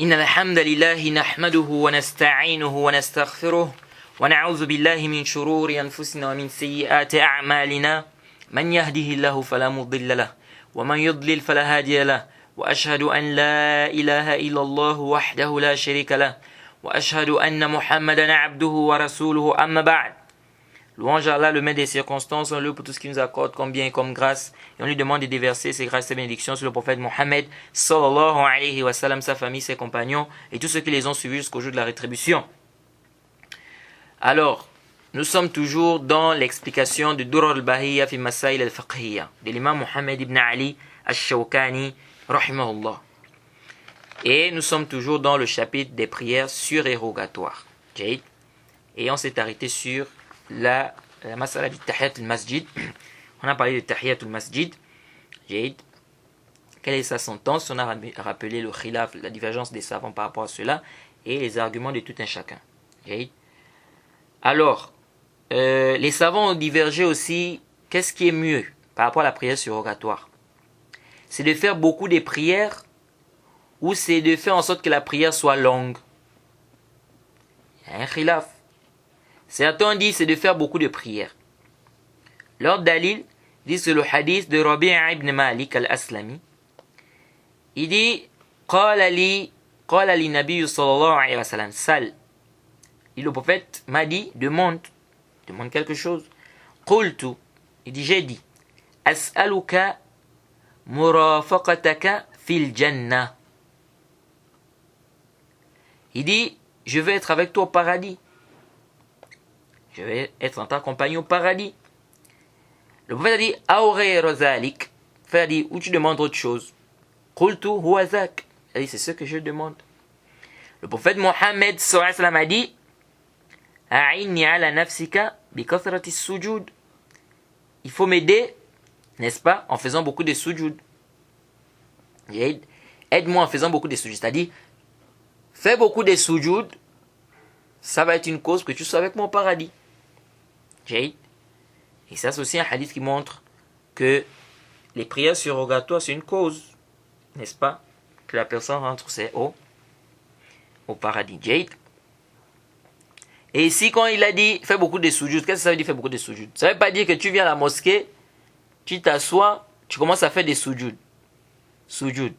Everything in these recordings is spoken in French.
إن الحمد لله نحمده ونستعينه ونستغفره ونعوذ بالله من شرور أنفسنا ومن سيئات أعمالنا من يهده الله فلا مضل له ومن يضلل فلا هادي له وأشهد أن لا إله إلا الله وحده لا شريك له وأشهد أن محمدا عبده ورسوله أما بعد. Louange à Allah, le maître des circonstances, on loue pour tout ce qu'il nous accorde comme bien et comme grâce. Et on lui demande de déverser ses grâces et bénédictions sur le prophète Mohammed, sallallahu alayhi wa sallam, sa famille, ses compagnons et tous ceux qui les ont suivis jusqu'au jour de la rétribution. Alors, nous sommes toujours dans l'explication du Durar al-Bahiyya fi Masail al-Fiqhiyya de l'imam Mohammed ibn Ali al-Shawkani, rahimahullah. Et nous sommes toujours dans le chapitre des prières surérogatoires. Et on s'est arrêté sur la masala du Tahiyat al-Masjid. On a parlé de Tahiyat al-Masjid. Quelle est sa sentence? On a rappelé le khilaf, la divergence des savants par rapport à cela et les arguments de tout un chacun. Alors, les savants ont divergé aussi. Qu'est-ce qui est mieux par rapport à la prière surrogatoire? C'est de faire beaucoup de prières ou c'est de faire en sorte que la prière soit longue? Il y a un khilaf. Certains disent c'est de faire beaucoup de prières. Leur dalil dit c'est le hadith de Rabi'a ibn Malik al-Aslami. Il dit qala li Nabi sallallahu alayhi wa sallam sal. Et le prophète m'a dit demande quelque chose. Qultu, il dit j'ai dit as'aluka murafaqataka fil jannah. Il dit je vais être avec toi au paradis. Je vais être en ta compagnie au paradis. Le prophète a dit Auré Rosalik. Le prophète a dit ou tu demandes autre chose. Qultu huwa zak. Il a dit c'est ce que je demande. Le prophète Mohammed sallallahu alayhi wa sallam a dit A'inni ala nafsika bi kathrati sujud. Il faut m'aider, n'est-ce pas, en faisant beaucoup de sujud. Aide-moi en faisant beaucoup de sujud. C'est-à-dire, fais beaucoup de sujud, ça va être une cause que tu sois avec moi au paradis. Et ça, c'est aussi un hadith qui montre que les prières surrogatoires, c'est une cause, n'est-ce pas, que la personne rentre au paradis. Et ici, quand il a dit fais beaucoup de sujud, qu'est-ce que ça veut dire faire beaucoup de sujud? Ça ne veut pas dire que tu viens à la mosquée, tu t'assois, tu commences à faire des sujud. Sujud.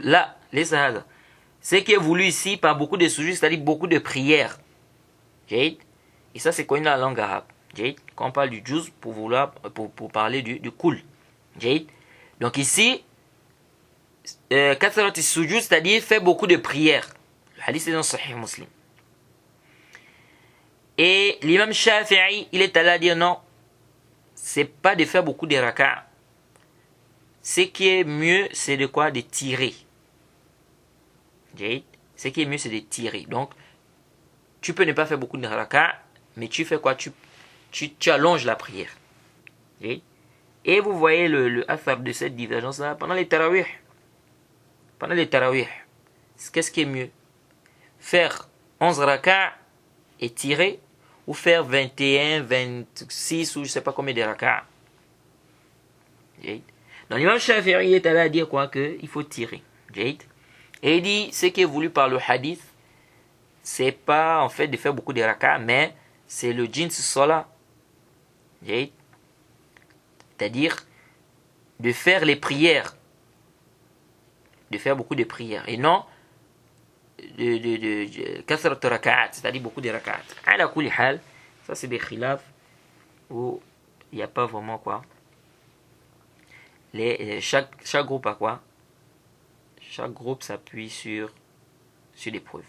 Là, les sahaba. Ce qui est voulu ici par beaucoup de sujud, c'est-à-dire beaucoup de prières. Et ça, c'est connu dans la langue arabe. Quand on parle du juz pour parler du kul. Donc ici, katharat sujud, c'est-à-dire faire beaucoup de prières. Le hadith est dans Sahih Muslim. Et l'imam Shafi'i, il est allé à dire non, c'est pas de faire beaucoup de raka'a. Ce qui est mieux, c'est de quoi? De tirer. Ce qui est mieux, c'est de tirer. Donc, tu peux ne pas faire beaucoup de raka'a, mais tu fais quoi? Tu allonges la prière. Et vous voyez le athar de cette divergence-là pendant les tarawih. Qu'est-ce qui est mieux? Faire 11 raka'a et tirer, ou faire 21, 26 ou je ne sais pas combien de raka'a. Donc l'imam Shafi'i est allé à dire quoi? Qu'il faut tirer. Et il dit, ce qui est voulu par le hadith, c'est pas en fait de faire beaucoup de raka'a, mais c'est le jins sola. C'est-à-dire de faire les prières. De faire beaucoup de prières. Et non de kathrat raka'at, c'est-à-dire beaucoup de raka'at. Ala kulli hal, ça c'est des khilaf où il n'y a pas vraiment quoi. Chaque groupe a quoi? Chaque groupe s'appuie sur des preuves.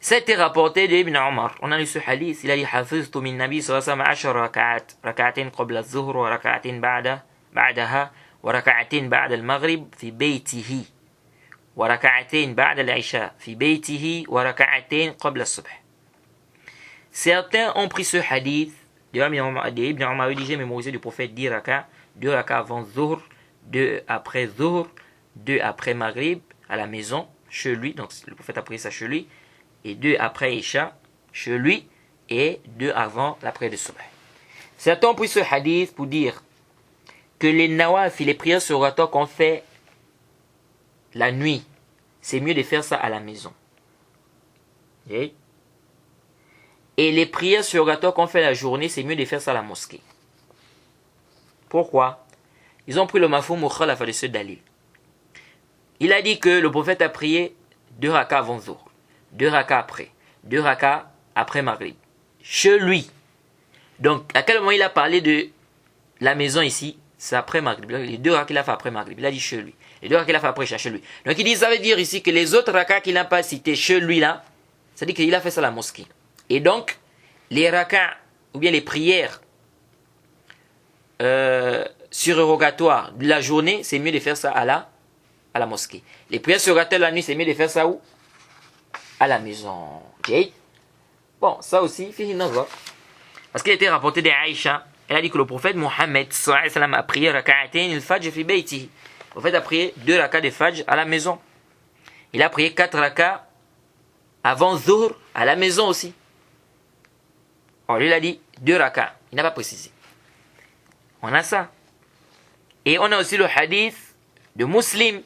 C'était rapporté d'Ibn Omar. On a lu ce hadith. Il a dit Hafiztu min Nabi sallallahu alayhi wa sallam 10 raka'at. Raka'atin qabla al-zuhr wa raka'atin ba'daha wa raka'atin ba'da al-maghrib fi baytihi. Wa raka'atin ba'da al-isha fi baytihi wa raka'atin qabla al-subh. Certains ont pris ce hadith d'Ibn Omar. Il dit j'ai mémorisé du prophète 10 raka'at. 2 raka'at avant zuhr, 2 après zuhr, 2 après maghrib à la maison, chez lui. Donc le prophète a pris ça chez lui. Et 2 après Isha, chez lui, et 2 avant la prière de Subh. Certains ont pris ce hadith pour dire que les nawafil, les prières surrogatoires qu'on fait la nuit, c'est mieux de faire ça à la maison. Okay? Et les prières surrogatoires qu'on fait la journée, c'est mieux de faire ça à la mosquée. Pourquoi? Ils ont pris le mafhum mukhalafa de ce dalil. Il a dit que le prophète a prié 2 rakas avant Zuhr, 2 rakas après, 2 rakas après Maghrib. Chez lui. Donc, à quel moment il a parlé de la maison ici? C'est après Maghrib. Les 2 rakas qu'il a fait après Maghrib. Il a dit chez lui. Les 2 rakas qu'il a fait après chez lui. Donc, il dit, ça veut dire ici que les autres rakas qu'il n'a pas cités chez lui là, ça dit qu'il a fait ça à la mosquée. Et donc, les rakas, ou bien les prières surrogatoires de la journée, c'est mieux de faire ça à la mosquée. Les prières surrogatoires de la nuit, c'est mieux de faire ça où? À la maison. Okay? Bon, ça aussi, parce qu'il était rapporté d'Aïcha, elle a dit que le prophète Mohammed sallallahu alayhi wa sallam a prié raka'atayn al-fajr fi bayti. Le prophète a prié 2 rakas de fajr à la maison. Il a prié 4 rakas avant Zuhr à la maison aussi. Alors lui, il a dit 2 rakas. Il n'a pas précisé. On a ça. Et on a aussi le hadith de Muslim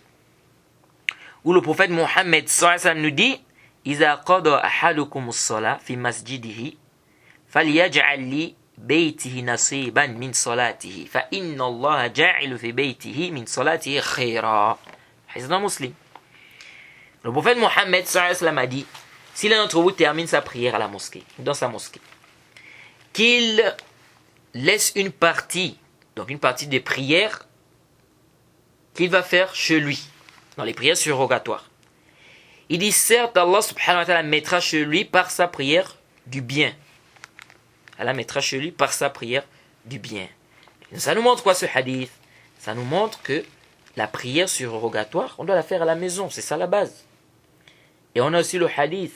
où le prophète Mohammed sallallahu alayhi wa sallam nous dit إذا قضى أحدكم الصلاة في مسجده فليجعل لي بيته نصيبا من صلاته فإن الله جاعل في بيته من صلاته خيرا. Hadith de Muslim. Le prophète Mohammed sallallahu alayhi wa sallam a dit, si l'un d'entre vous termine sa prière à la mosquée, dans sa mosquée, qu'il laisse une partie, donc une partie des prières qu'il va faire chez lui, dans les prières surrogatoires. Il dit, certes, Allah subhanahu wa ta'ala mettra chez lui par sa prière du bien. Allah mettra chez lui par sa prière du bien. Et ça nous montre quoi ce hadith? Ça nous montre que la prière surrogatoire, on doit la faire à la maison, c'est ça la base. Et on a aussi le hadith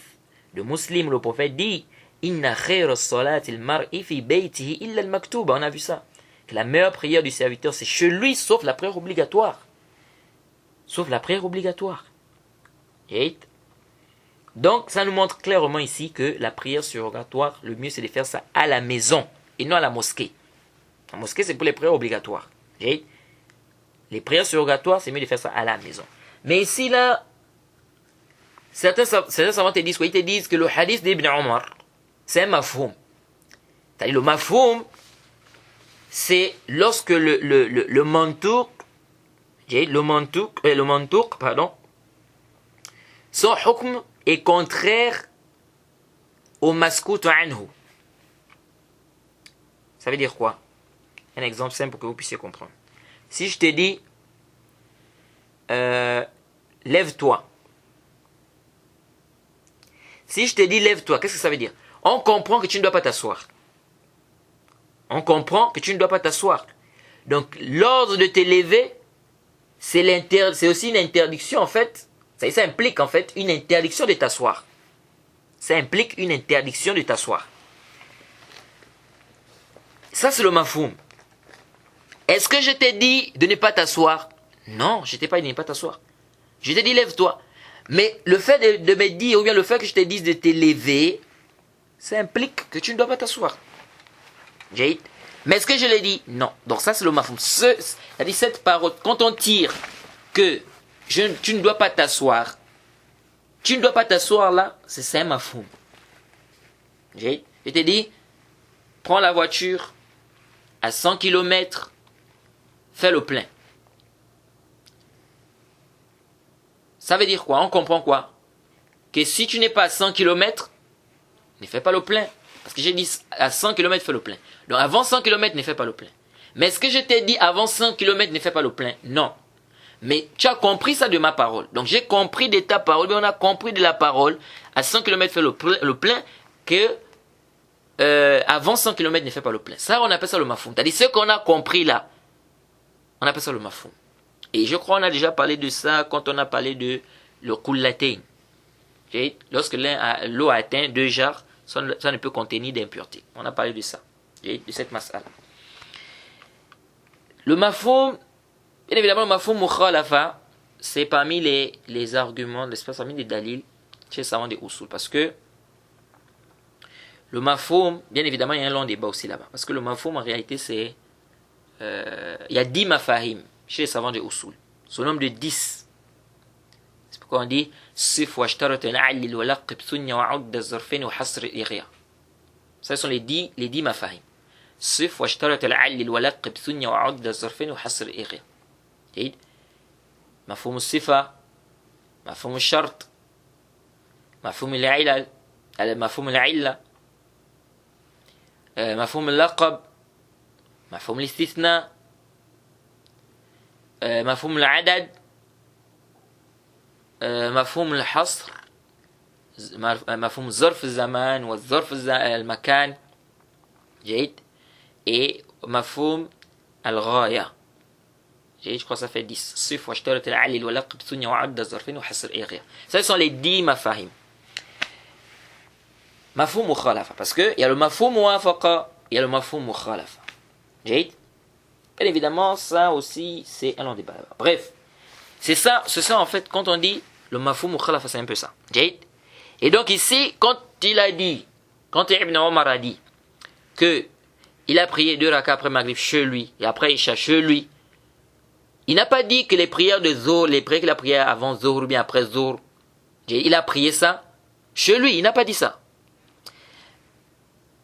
de Muslim, le prophète dit, Inna khayra salati al-mar'i fi baytihi illa al-maktuba. On a vu ça. Que la meilleure prière du serviteur, c'est chez lui, sauf la prière obligatoire. Sauf la prière obligatoire. Et donc, ça nous montre clairement ici que la prière surrogatoire, le mieux c'est de faire ça à la maison et non à la mosquée. La mosquée, c'est pour les prières obligatoires. Et les prières surrogatoires, c'est mieux de faire ça à la maison. Mais ici, là, certains savants te disent quoi? Ils te disent que le hadith d'Ibn Omar, c'est un mafhoum. C'est-à-dire le mafhoum, c'est lorsque le mantouk, son hukm est contraire au maskout anhu. Ça veut dire quoi? Un exemple simple pour que vous puissiez comprendre. Si je te dis, lève-toi. Si je te dis lève-toi, qu'est-ce que ça veut dire? On comprend que tu ne dois pas t'asseoir. On comprend que tu ne dois pas t'asseoir. Donc, l'ordre de te lever, c'est aussi une interdiction en fait. Ça implique en fait une interdiction de t'asseoir. Ça implique une interdiction de t'asseoir. Ça c'est le mafhoum. Est-ce que je t'ai dit de ne pas t'asseoir? Non, je t'ai pas dit de ne pas t'asseoir. Je t'ai dit lève-toi. Mais le fait de me dire, ou bien le fait que je te dise de te lever, ça implique que tu ne dois pas t'asseoir. Mais est-ce que je l'ai dit? Non. Donc ça c'est le mafhoum. C'est-à-dire cette parole, quand on tire que tu ne dois pas t'asseoir. Tu ne dois pas t'asseoir là, c'est un mafhoum. Je te dis, prends la voiture à 100 km, fais le plein. Ça veut dire quoi? On comprend quoi? Que si tu n'es pas à 100 km, ne fais pas le plein. Parce que j'ai dit à 100 km, fais le plein. Donc avant 100 km, ne fais pas le plein. Mais est-ce que je t'ai dit avant 100 km, ne fais pas le plein? Non. Mais tu as compris ça de ma parole. Donc j'ai compris de ta parole, mais on a compris de la parole. À 100 km, fais le plein, que avant 100 km, ne fais pas le plein. Ça, on appelle ça le mafhoum. C'est-à-dire ce qu'on a compris là, on appelle ça le mafhoum. Et je crois qu'on a déjà parlé de ça quand on a parlé de le kullatain. Lorsque l'eau a atteint 2 jarres, ça ne peut contenir d'impureté. On a parlé de ça, de cette mas'ala. Le mafhoum, bien évidemment, le mafhoum mukhalafa, c'est parmi les arguments, parmi les dalils chez les savants des usul. Parce que le mafhoum, bien évidemment, il y a un long débat aussi là-bas. Parce que le mafhoum, en réalité, c'est... il y a 10 mafahim chez les savants des usul. C'est au nombre de 10. Quand on dit Sif wa shtarat al-'allil wa laqib sunya wa 'udd az-zarfain wa hasr al-ighiya. Ça sont les 10 mafahim. Sif wa shtarat al-'allil wa laqib sunya wa 'udd az-zarfain wa hasr al-ighiya. جيد. مفهوم الصفة، مفهوم الشرط، مفهوم العلة، مفهوم العلة، مفهوم اللقب، مفهوم الاستثناء، مفهوم العدد، مفهوم الحصر، مفهوم ظرف الزمان والظرف المكان. جيد. et مفهوم الغاية. Je crois que ça fait 10. Sif wa shtarat al-'allil wa laqib sunya wa 'udd az-zarfain wa hasr al-ighiya. Ça sont les 10 mafahim. Mafhum mukhalafa, parce que il y a le mafhum muwafaqa, il y a le mafhum mukhalafa. Bien évidemment, ça aussi c'est un long débat. Bref, c'est ça en fait quand on dit le mafhum mukhalafa, c'est un peu ça. Et donc ici, quand Ibn Omar a dit que il a prié 2 rakats après Maghrib chez lui et après Isha chez lui, il n'a pas dit que les prières de Zohr, les prières qu'il a priées avant Zohr ou bien après Zohr, il a prié ça chez lui, il n'a pas dit ça.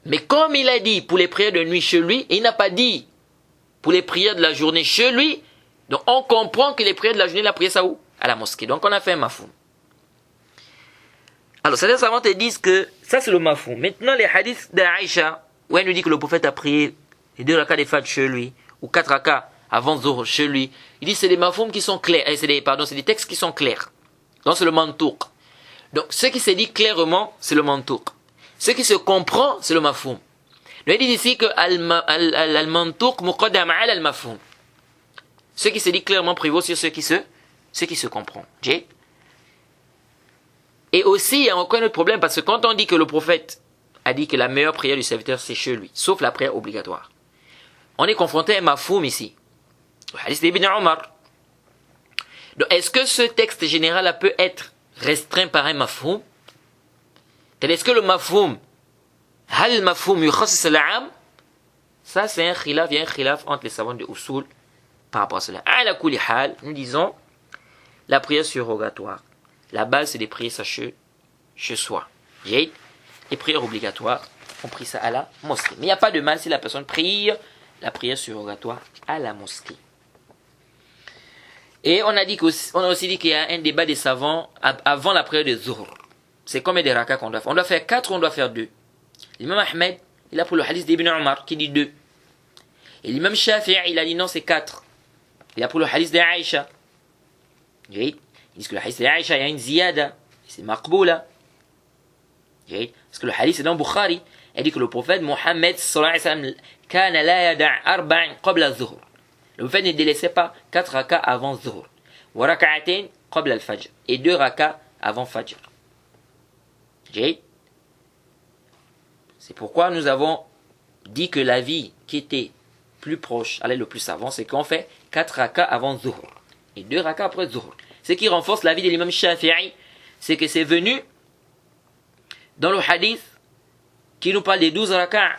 Mais comme il a dit pour les prières de nuit chez lui, et il n'a pas dit pour les prières de la journée chez lui, donc on comprend que les prières de la journée, il a prié ça où? À la mosquée. Donc on a fait un mafoum. Alors certains savants te disent que ça c'est le mafoum. Maintenant les hadiths d'Aïcha, où elle nous dit que le prophète a prié les 2 rakats des Fajr chez lui, ou 4 rakats avant Zohr chez lui, il dit c'est des mafoum qui sont clairs, c'est des textes qui sont clairs. Donc c'est le mantouk. Donc ce qui se dit clairement, c'est le mantouk. Ce qui se comprend, c'est le mafoum. Donc il dit ici que al-mantouk muqaddam ala al-mafoum. Ce qui se dit clairement prévaut sur ce qui se comprend. Et aussi, il y a encore un autre problème, parce que quand on dit que le prophète a dit que la meilleure prière du serviteur c'est chez lui, sauf la prière obligatoire, on est confronté à un mafoum ici. Le hadith d'Ibn Omar. Donc, est-ce que ce texte général peut être restreint par un mafoum? Est-ce que le mafoum, hal mafoum yukhassis al-'am? Ça, c'est un khilaf, il y a un khilaf entre les savants de Usul par rapport à cela. Ala kulli hal, nous disons la prière surrogatoire. La base, c'est des prières chez soi. Les prières obligatoires, on prie ça à la mosquée. Mais il n'y a pas de mal si la personne prie la prière surrogatoire à la mosquée. Et on a aussi dit qu'il y a un débat des savants avant la prière de Zuhr. C'est combien de rakats qu'on doit faire? On doit faire 4 ou on doit faire 2? L'imam Ahmed, il a pris le hadith d'Ibn Omar qui dit 2. Et l'imam Shafi'i, il a dit non, c'est 4. Il a pris le hadith d'Aïcha. Il dit que le hadith d'Aïcha, il y a une ziyada. C'est maqboula. Parce que le hadith est dans Bukhari. Il dit que le prophète Mohammed sallallahu alayhi wa sallam kana la yada' arba'in qabla zuhr. Le prophète ne délaissait pas 4 rakats avant zuhr. Wa raka'atain qabla al-fajr. Et 2 rakats avant fajr. C'est pourquoi nous avons dit que la vie qui était plus proche, allait le plus savant, c'est qu'on fait 4 rakats avant zuhr. Et 2 rakats après zuhr. Ce qui renforce l'avis de l'imam Shafi'i, c'est que c'est venu dans le hadith qui nous parle des 12 rakats.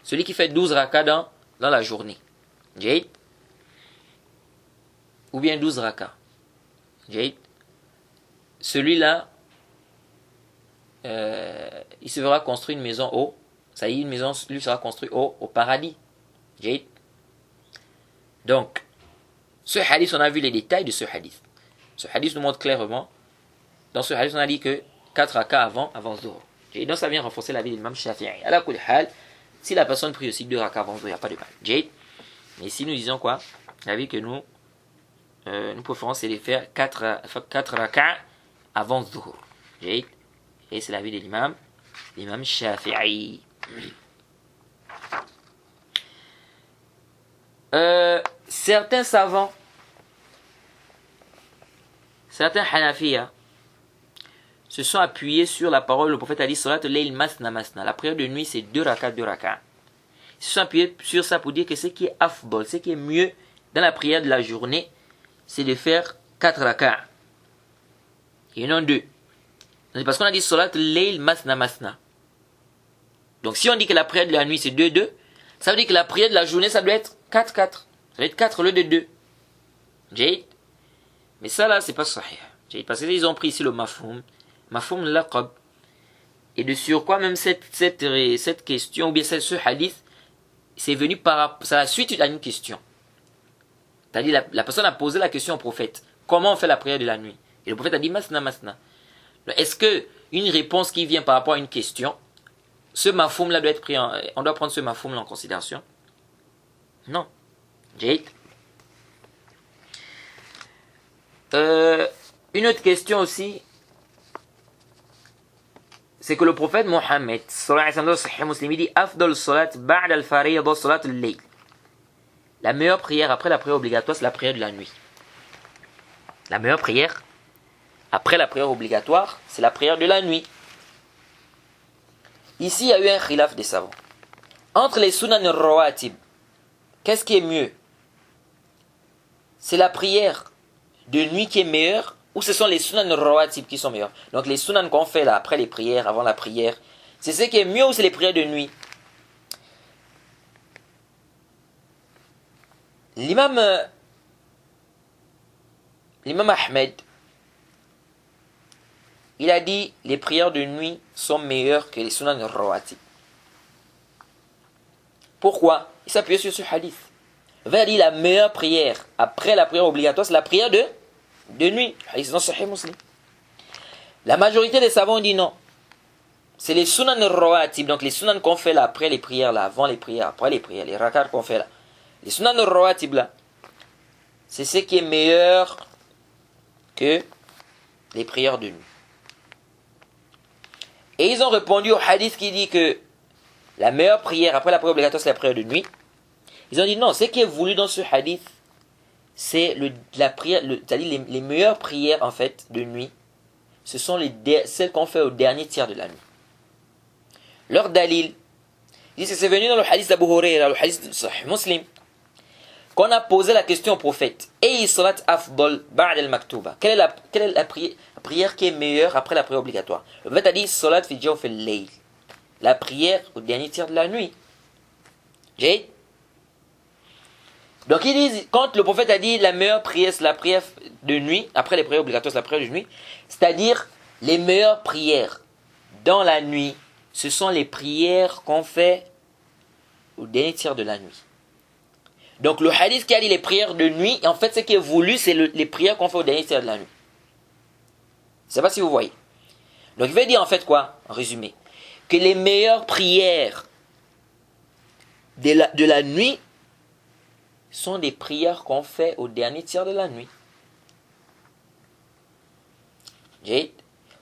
Celui qui fait 12 rakats dans la journée. Ou bien 12 rakats. Celui-là, il se verra construire une maison ça y est, une maison lui sera construite au paradis. Donc, ce hadith, on a vu les détails de ce hadith. Ce hadith nous montre clairement, dans ce hadith, on a dit que 4 rakats avant Zuhr. Et donc, ça vient renforcer la vie de l'imam Shafi'i. Ala kulli hal, si la personne prie aussi 2 rakats avant Zuhr, il n'y a pas de mal. Mais ici, nous disons quoi? La vie que nous préférons, c'est de faire 4 rakats avant Zuhr. Et c'est la vie de l'imam Shafi'i. Certains savants, certains Hanafiya, se sont appuyés sur la parole, le prophète a dit salat layl masna masna. La prière de nuit, c'est 2 rakats, 2 rakats. Ils se sont appuyés sur ça pour dire que ce qui est afdol, ce qui est mieux dans la prière de la journée, c'est de faire 4 rakats. Et non 2. C'est parce qu'on a dit salat layl masna masna. Donc si on dit que la prière de la nuit c'est 2-2, ça veut dire que la prière de la journée ça doit être 4-4. Ça doit être 4 au lieu de 2. Mais ça là c'est pas sahih. Parce qu'ils ont pris ici le mafhoum laqab. Et de surcroît, même cette question, ou bien ce hadith, c'est venu c'est la suite à une question. C'est-à-dire, la personne a posé la question au prophète. Comment on fait la prière de la nuit? Et le prophète a dit, masna, masna. Est-ce que une réponse qui vient par rapport à une question, ce mafhoum là doit être pris on doit prendre ce mafhoum là en considération? Non. Jade. Une autre question aussi, c'est que le prophète Mohammed sallallahu alayhi wa sallam muslim dit afdal salat ba'da al-farida salat al-layl. La meilleure prière après la prière obligatoire, c'est la prière de la nuit. La meilleure prière après la prière obligatoire, c'est la prière de la nuit. Ici, il y a eu un khilaf des savants. Entre les sunan rawatib, qu'est-ce qui est mieux? C'est la prière de nuit qui est meilleure, ou ce sont les sunan rawatib qui sont meilleurs? Donc les sunan qu'on fait là, après les prières, avant la prière, c'est ce qui est mieux ou c'est les prières de nuit? L'imam Ahmed, il a dit les prières de nuit sont meilleures que les sunan rawatib. Pourquoi? Il s'appuie sur ce hadith. Il va dire la meilleure prière après la prière obligatoire, c'est la prière de nuit. Hadith dans Sahih Muslim. La majorité des savants dit non. C'est les sunan rawatib, donc les sunan qu'on fait là après les prières, là, avant les prières, après les prières, les rakats qu'on fait là. Les sunan rawatib là, c'est ce qui est meilleur que les prières de nuit. Et ils ont répondu au hadith qui dit que la meilleure prière après la prière obligatoire, c'est la prière de nuit. Ils ont dit non, ce qui est voulu dans ce hadith, c'est la prière, c'est-à-dire les meilleures prières en fait de nuit, ce sont celles qu'on fait au dernier tiers de la nuit. Leur dalil, ils disent que c'est venu dans le hadith d'Abu Huraira, le hadith de Sahih Muslim, qu'on a posé la question au prophète. Et salat afdal ba'd al-maktuba. Quelle est la prière qui est meilleure après la prière obligatoire? Le prophète a dit salat fi jawf al-layl. La prière au dernier tiers de la nuit. J'ai. Donc ils disent, quand le prophète a dit la meilleure prière, c'est la prière de nuit, après les prières obligatoires, c'est la prière de nuit, c'est-à-dire les meilleures prières dans la nuit, ce sont les prières qu'on fait au dernier tiers de la nuit. Donc le hadith qui a dit les prières de nuit, en fait ce qui est voulu, c'est les prières qu'on fait au dernier tiers de la nuit. Je ne sais pas si vous voyez. Donc il veut dire en fait quoi, en résumé? Que les meilleures prières de la nuit sont des prières qu'on fait au dernier tiers de la nuit.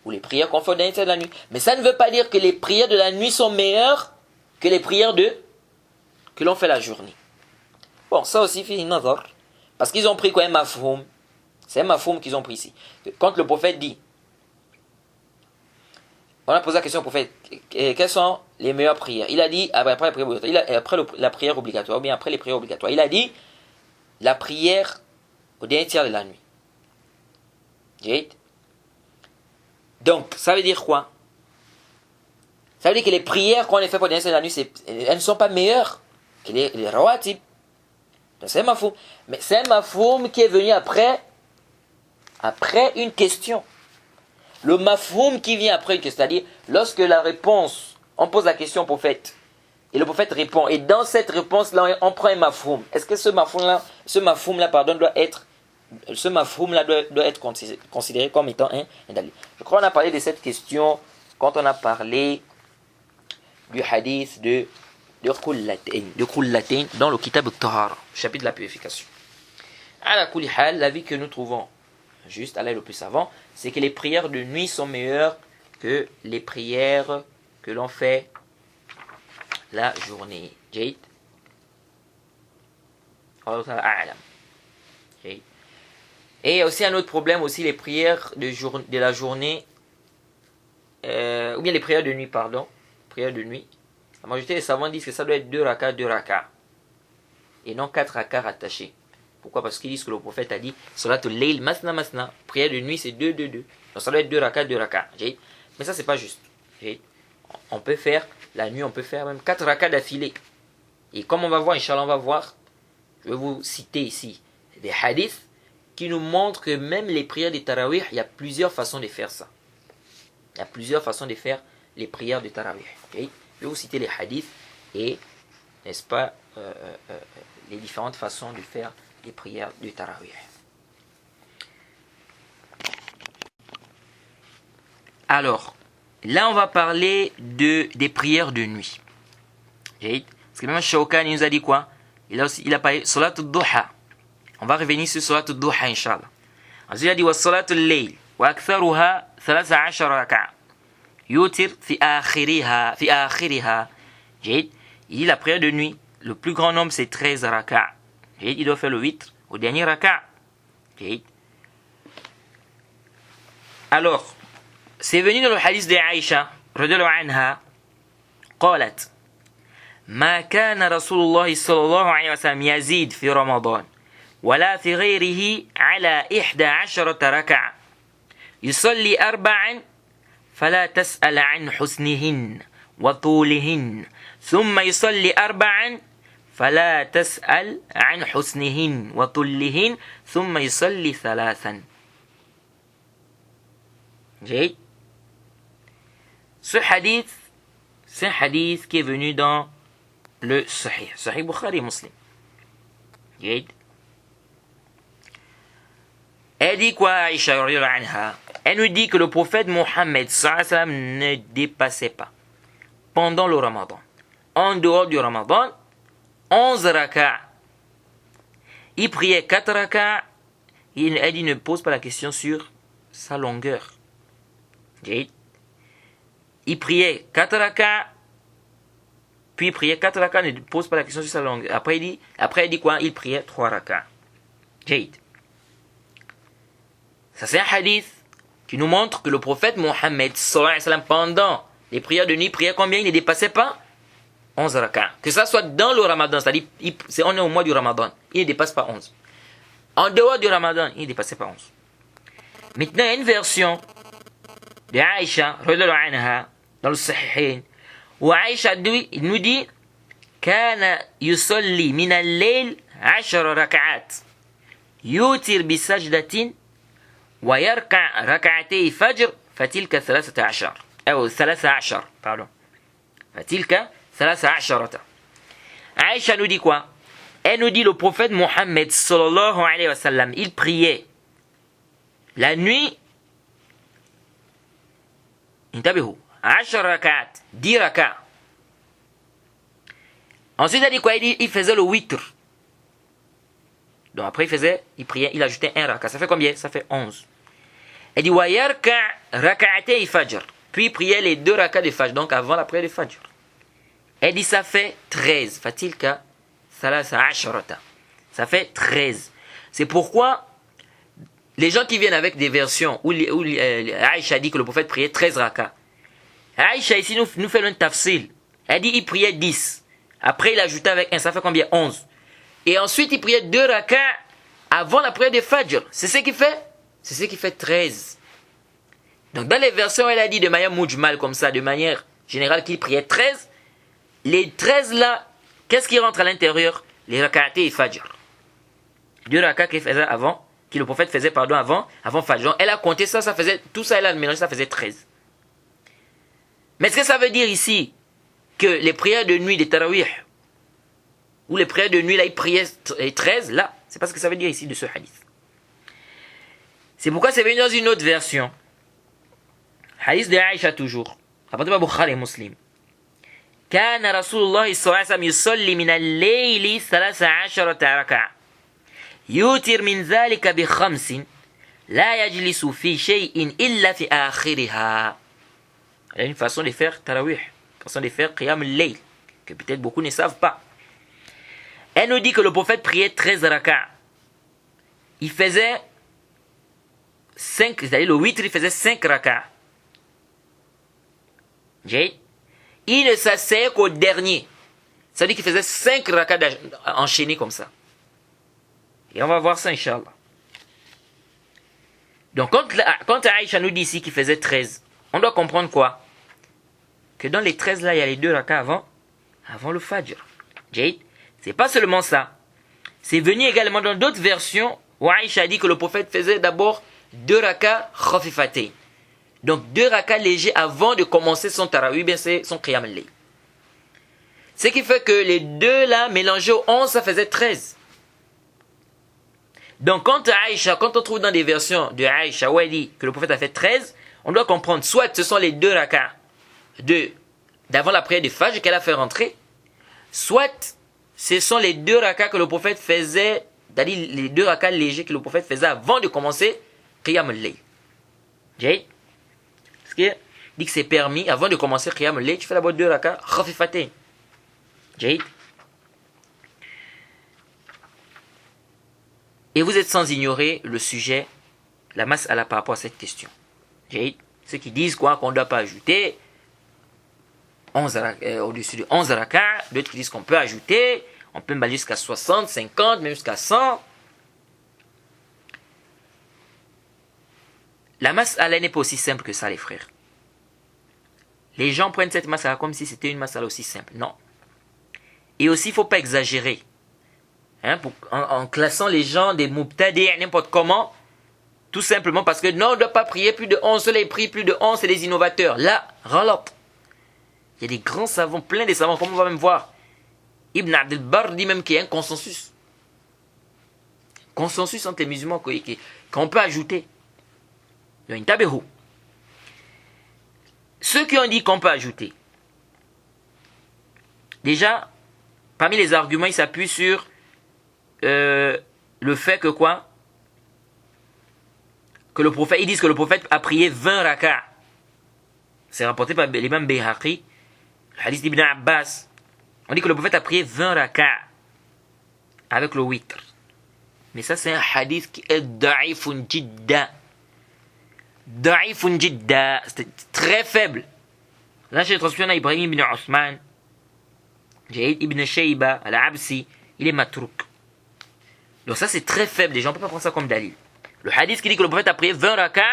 Ou les prières qu'on fait au dernier tiers de la nuit. Mais ça ne veut pas dire que les prières de la nuit sont meilleures que les prières que l'on fait la journée. Bon, ça aussi fait une nazar. Parce qu'ils ont pris quoi, un mafhoum? C'est un mafhoum qu'ils ont pris ici. Quand le prophète dit, on a posé la question au prophète, quelles sont les meilleures prières? Il a dit, après la prière obligatoire, après la prière obligatoire, ou bien après les prières obligatoires, il a dit, la prière au dernier tiers de la nuit. Donc, ça veut dire quoi? Ça veut dire que les prières qu'on les fait pour le dernier tiers de la nuit, elles ne sont pas meilleures que les rawatib. Donc c'est un mafhoum. Mais c'est un mafhoum qui est venu après une question. Le mafhoum qui vient après une question, c'est-à-dire lorsque la réponse, on pose la question au prophète, et le prophète répond, et dans cette réponse-là, on prend un mafhoum. Est-ce que ce mafhoum-là, doit être considéré comme étant un dalil? Je crois qu'on a parlé de cette question quand on a parlé du hadith de Khullatain dans le Kitab al-Tahara, chapitre de la purification. À la kulli hal, l'avis que nous trouvons juste à l'aide le plus savant, c'est que les prières de nuit sont meilleures que les prières que l'on fait la journée. Jade. Et aussi un autre problème aussi, les prières de la journée, ou bien les prières de nuit, prières de nuit. La majorité des savants disent que ça doit être 2 rakas, et non 4 rakas rattachés. Pourquoi? Parce qu'ils disent que le prophète a dit Salatul Layl masna masna. Prière de nuit c'est 2. Donc ça doit être 2 rakas. Mais ça c'est pas juste. On peut faire, la nuit on peut faire même 4 rakas d'affilée. Et comme on va voir, Inch'Allah on va voir, je vais vous citer ici des hadiths qui nous montre que même les prières de Tarawih, il y a plusieurs façons de faire ça. Il y a plusieurs façons de faire les prières de Tarawih. Okay? Je vais vous citer les hadiths et, n'est-ce pas, les différentes façons de faire les prières de Tarawih. Alors, là on va parler des prières de nuit. Okay? Parce que même Shawkani nous a dit quoi? Il a parlé de Salat al-Duha. On va revenir sur Salat al-Duha, Inch'Allah. Ensuite, il a dit wa Salat al-Layl wa aktharuha 13 raka'a. Yutir fi akhiriha. Il dit la prière de nuit, le plus grand nombre c'est 13 raka'a. Il doit faire le 8 au dernier raka'a. Alors, c'est venu dans le hadith de Aïcha, radhiyallahu anha, قالت ما كان رسول الله صلى الله عليه وسلم يزيد في رمضان ولا في غيره على 11 ركعة يصلي 4 فلا تسأل عن حسنهن وطولهن ثم يصلي 4 فلا تسأل عن حسنهن وطولهن ثم يصلي 3. جيد. Ce hadith, c'est un hadith qui est venu dans le Sahih Bukhari Muslim. Elle dit quoi, Aïcha radhiyallahu anha? Elle nous dit que le prophète Mohammed sallallahu alayhi wa sallam ne dépassait pas pendant le Ramadan, en dehors du Ramadan, 11 rakats. Il priait 4 rakats. Elle dit ne pose pas la question sur sa longueur. Il priait 4 rakats. Puis il priait 4 rakats, ne pose pas la question sur sa longueur. Après il dit quoi? Il priait 3 rakats. Jade. Ça c'est un hadith qui nous montre que le prophète Mohammed sallallahu alayhi wa sallam, pendant les prières de nuit, priait combien? Il ne dépassait pas 11 rakats. Que ça soit dans le Ramadan, c'est-à-dire on est au mois du Ramadan, il ne dépasse pas 11. En dehors du Ramadan, il ne dépassait pas 11. Maintenant, il y a une version de Aïcha radhiyallahu anha dans le Sahihain, où Aïcha nous dit كان يصلي من الليل 10 ركعات يوتر بسجدة ويركع ركعتي فجر فتلك 13 أو 13 pardon فتلك 13. Aïcha nous dit quoi? Elle nous dit le prophète Mohammed sallallahu alayhi wa sallam, il priait la nuit 10 rak'at, 10 rak'at. Ensuite, il a dit quoi? Il faisait le witr. Donc après, il priait, il ajoutait un rak'at. Ça fait combien? Ça fait 11. Il dit wa yarka rak'atay fajr. Puis il priait les 2 rak'ats de fajr, donc avant la prière de fajr. Elle dit ça fait 13. Fatilka thalatha asharata. Ça fait 13. C'est pourquoi les gens qui viennent avec des versions où Aïcha dit que le prophète priait 13 rak'ats. Aïcha ici nous fait un tafsil. Elle dit il priait 10. Après il ajoutait avec 1. Ça fait combien? 11. Et ensuite il priait 2 rak'ats avant la prière de fajr. C'est ce qu'il fait? C'est ce qui fait 13. Donc dans les versions elle a dit de manière mujmal comme ça, de manière générale qu'il priait 13. Les 13 là, qu'est-ce qui rentre à l'intérieur? Les rak'at et fajr. 2 rak'ats qu'il faisait avant, que le prophète faisait avant fajr. Elle a compté ça, faisait tout ça, elle a mélangé, ça faisait 13. Mais est-ce que ça veut dire ici que les prières de nuit des Tarawih, ou les prières de nuit là, ils priaient 13, là, c'est pas ce que ça veut dire ici de ce hadith. C'est pourquoi c'est venu dans une autre version. Hadith de Aïcha toujours. Rapporté par Bukhari et Muslim. كان رسول الله صلى الله عليه وسلم يصلي من الليل 13 ركعة يوتر من ذلك ب5 لا يجلس في شيء إلا في آخرها. Il y a une façon de faire tarawih, une façon de faire qiyam al-layl, que peut-être beaucoup ne savent pas. Elle nous dit que le prophète priait 13 rak'at. Il faisait 5, c'est-à-dire le 8, il faisait 5 rak'at. Il ne s'asseyait qu'au dernier. Ça veut dire qu'il faisait 5 rak'at enchaînés comme ça. Et on va voir ça, Inch'Allah. Donc, quand Aïcha nous dit ici qu'il faisait 13, on doit comprendre quoi? Que dans les 13 là, il y a les 2 rak'ats avant le fajr. C'est pas seulement ça. C'est venu également dans d'autres versions Ou Aïcha a dit que le prophète faisait d'abord 2 rakas khafifatain. Donc 2 rakas légers avant de commencer son tarawih, bien c'est son qiyam al-layl. Ce qui fait que les deux là, mélangés au 11, ça faisait 13. Donc quand on trouve dans des versions de Aïcha où elle dit que le prophète a fait 13, on doit comprendre, soit ce sont les 2 rakas d'avant la prière de Fajr qu'elle a fait rentrer, soit ce sont les 2 rakas que le prophète faisait, c'est-à-dire les 2 rakas légers que le prophète faisait avant de commencer Qiyam al-Layl. J'ai dit que c'est permis, avant de commencer Qiyam al-Layl, tu fais d'abord 2 rakas khafifatain. J'ai Et vous êtes sans ignorer le sujet, la mas'ala par rapport à cette question. J'ai ceux qui disent quoi, qu'on ne doit pas ajouter 11 au-dessus de 11 rakats, d'autres qui disent qu'on peut ajouter, on peut aller jusqu'à 60, 50, même jusqu'à 100. La mas'ala n'est pas aussi simple que ça, les frères. Les gens prennent cette mas'ala comme si c'était une mas'ala aussi simple. Non. Et aussi, il ne faut pas exagérer. En classant les gens des mubtadi' n'importe comment, tout simplement parce que non, on ne doit pas prier plus de 11, ceux-là ils prient plus de 11, c'est des innovateurs. Là, ralote. Il y a des grands savants, plein de savants, comme on va même voir. Ibn Abdel Barr dit même qu'il y a un consensus. Consensus entre les musulmans qu'on peut ajouter. Il y a une tabéhou. Ceux qui ont dit qu'on peut ajouter, déjà, parmi les arguments, ils s'appuient sur le fait que quoi? Que le prophète, ils disent que le prophète a prié 20 rakats. C'est rapporté par l'imam Bayhaqi, le hadith d'Ibn Abbas. On dit que le prophète a prié 20 rakats avec le witr. Mais ça, c'est un hadith qui est da'ifun jidda. Da'ifun jidda. C'est très faible. Là, j'ai transmission à Ibrahim ibn Osman, Jaïd ibn Shayba, al-Absi, il est matrouk. Donc ça, c'est très faible. Les gens ne peuvent pas prendre ça comme dalil. Le hadith qui dit que le prophète a prié 20 rakats,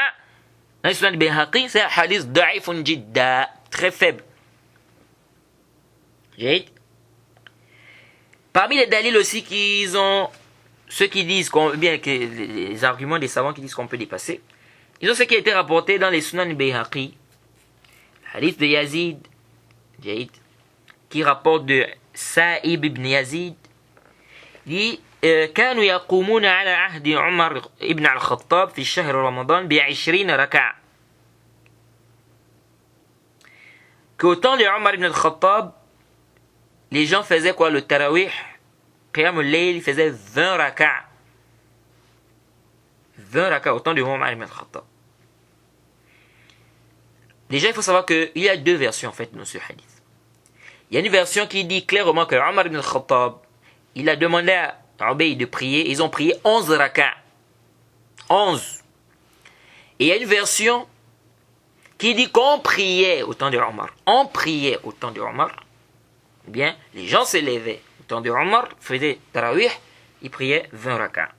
dans le sunan de Bayhaqi, c'est un hadith da'ifun jidda. Très faible. Jaïd. Parmi les dalils aussi qu'ils ont, ceux qui disent bien que les arguments des savants qui disent qu'on peut dépasser, ils ont ce qui a été rapporté dans les sunan de Bayhaqi, le hadith de Yazid, Jaïd, qui rapporte de Sa'ib ibn Yazid, dit كانوا يقومون على عهد عمر ابن الخطاب في شهر رمضان ب20 ركعة. Qu'au temps de Omar ibn al-Khattab, les gens faisaient quoi? Le tarawih, Qiyam al-Layl, ils faisaient 20 rakats. 20 rakats au temps de Omar ibn al-Khattab. Déjà, il faut savoir qu'il y a 2 versions en fait dans ce hadith. Il y a une version qui dit clairement que Omar ibn al-Khattab, il a demandé à Ubayd de prier, ils ont prié 11 rakats. 11. Et il y a une version qui dit qu'on priait au temps de Omar. On priait au temps de Omar. Bien, les gens s'élevaient au temps de Omar, faisaient tarawih, ils priaient 20 rakats.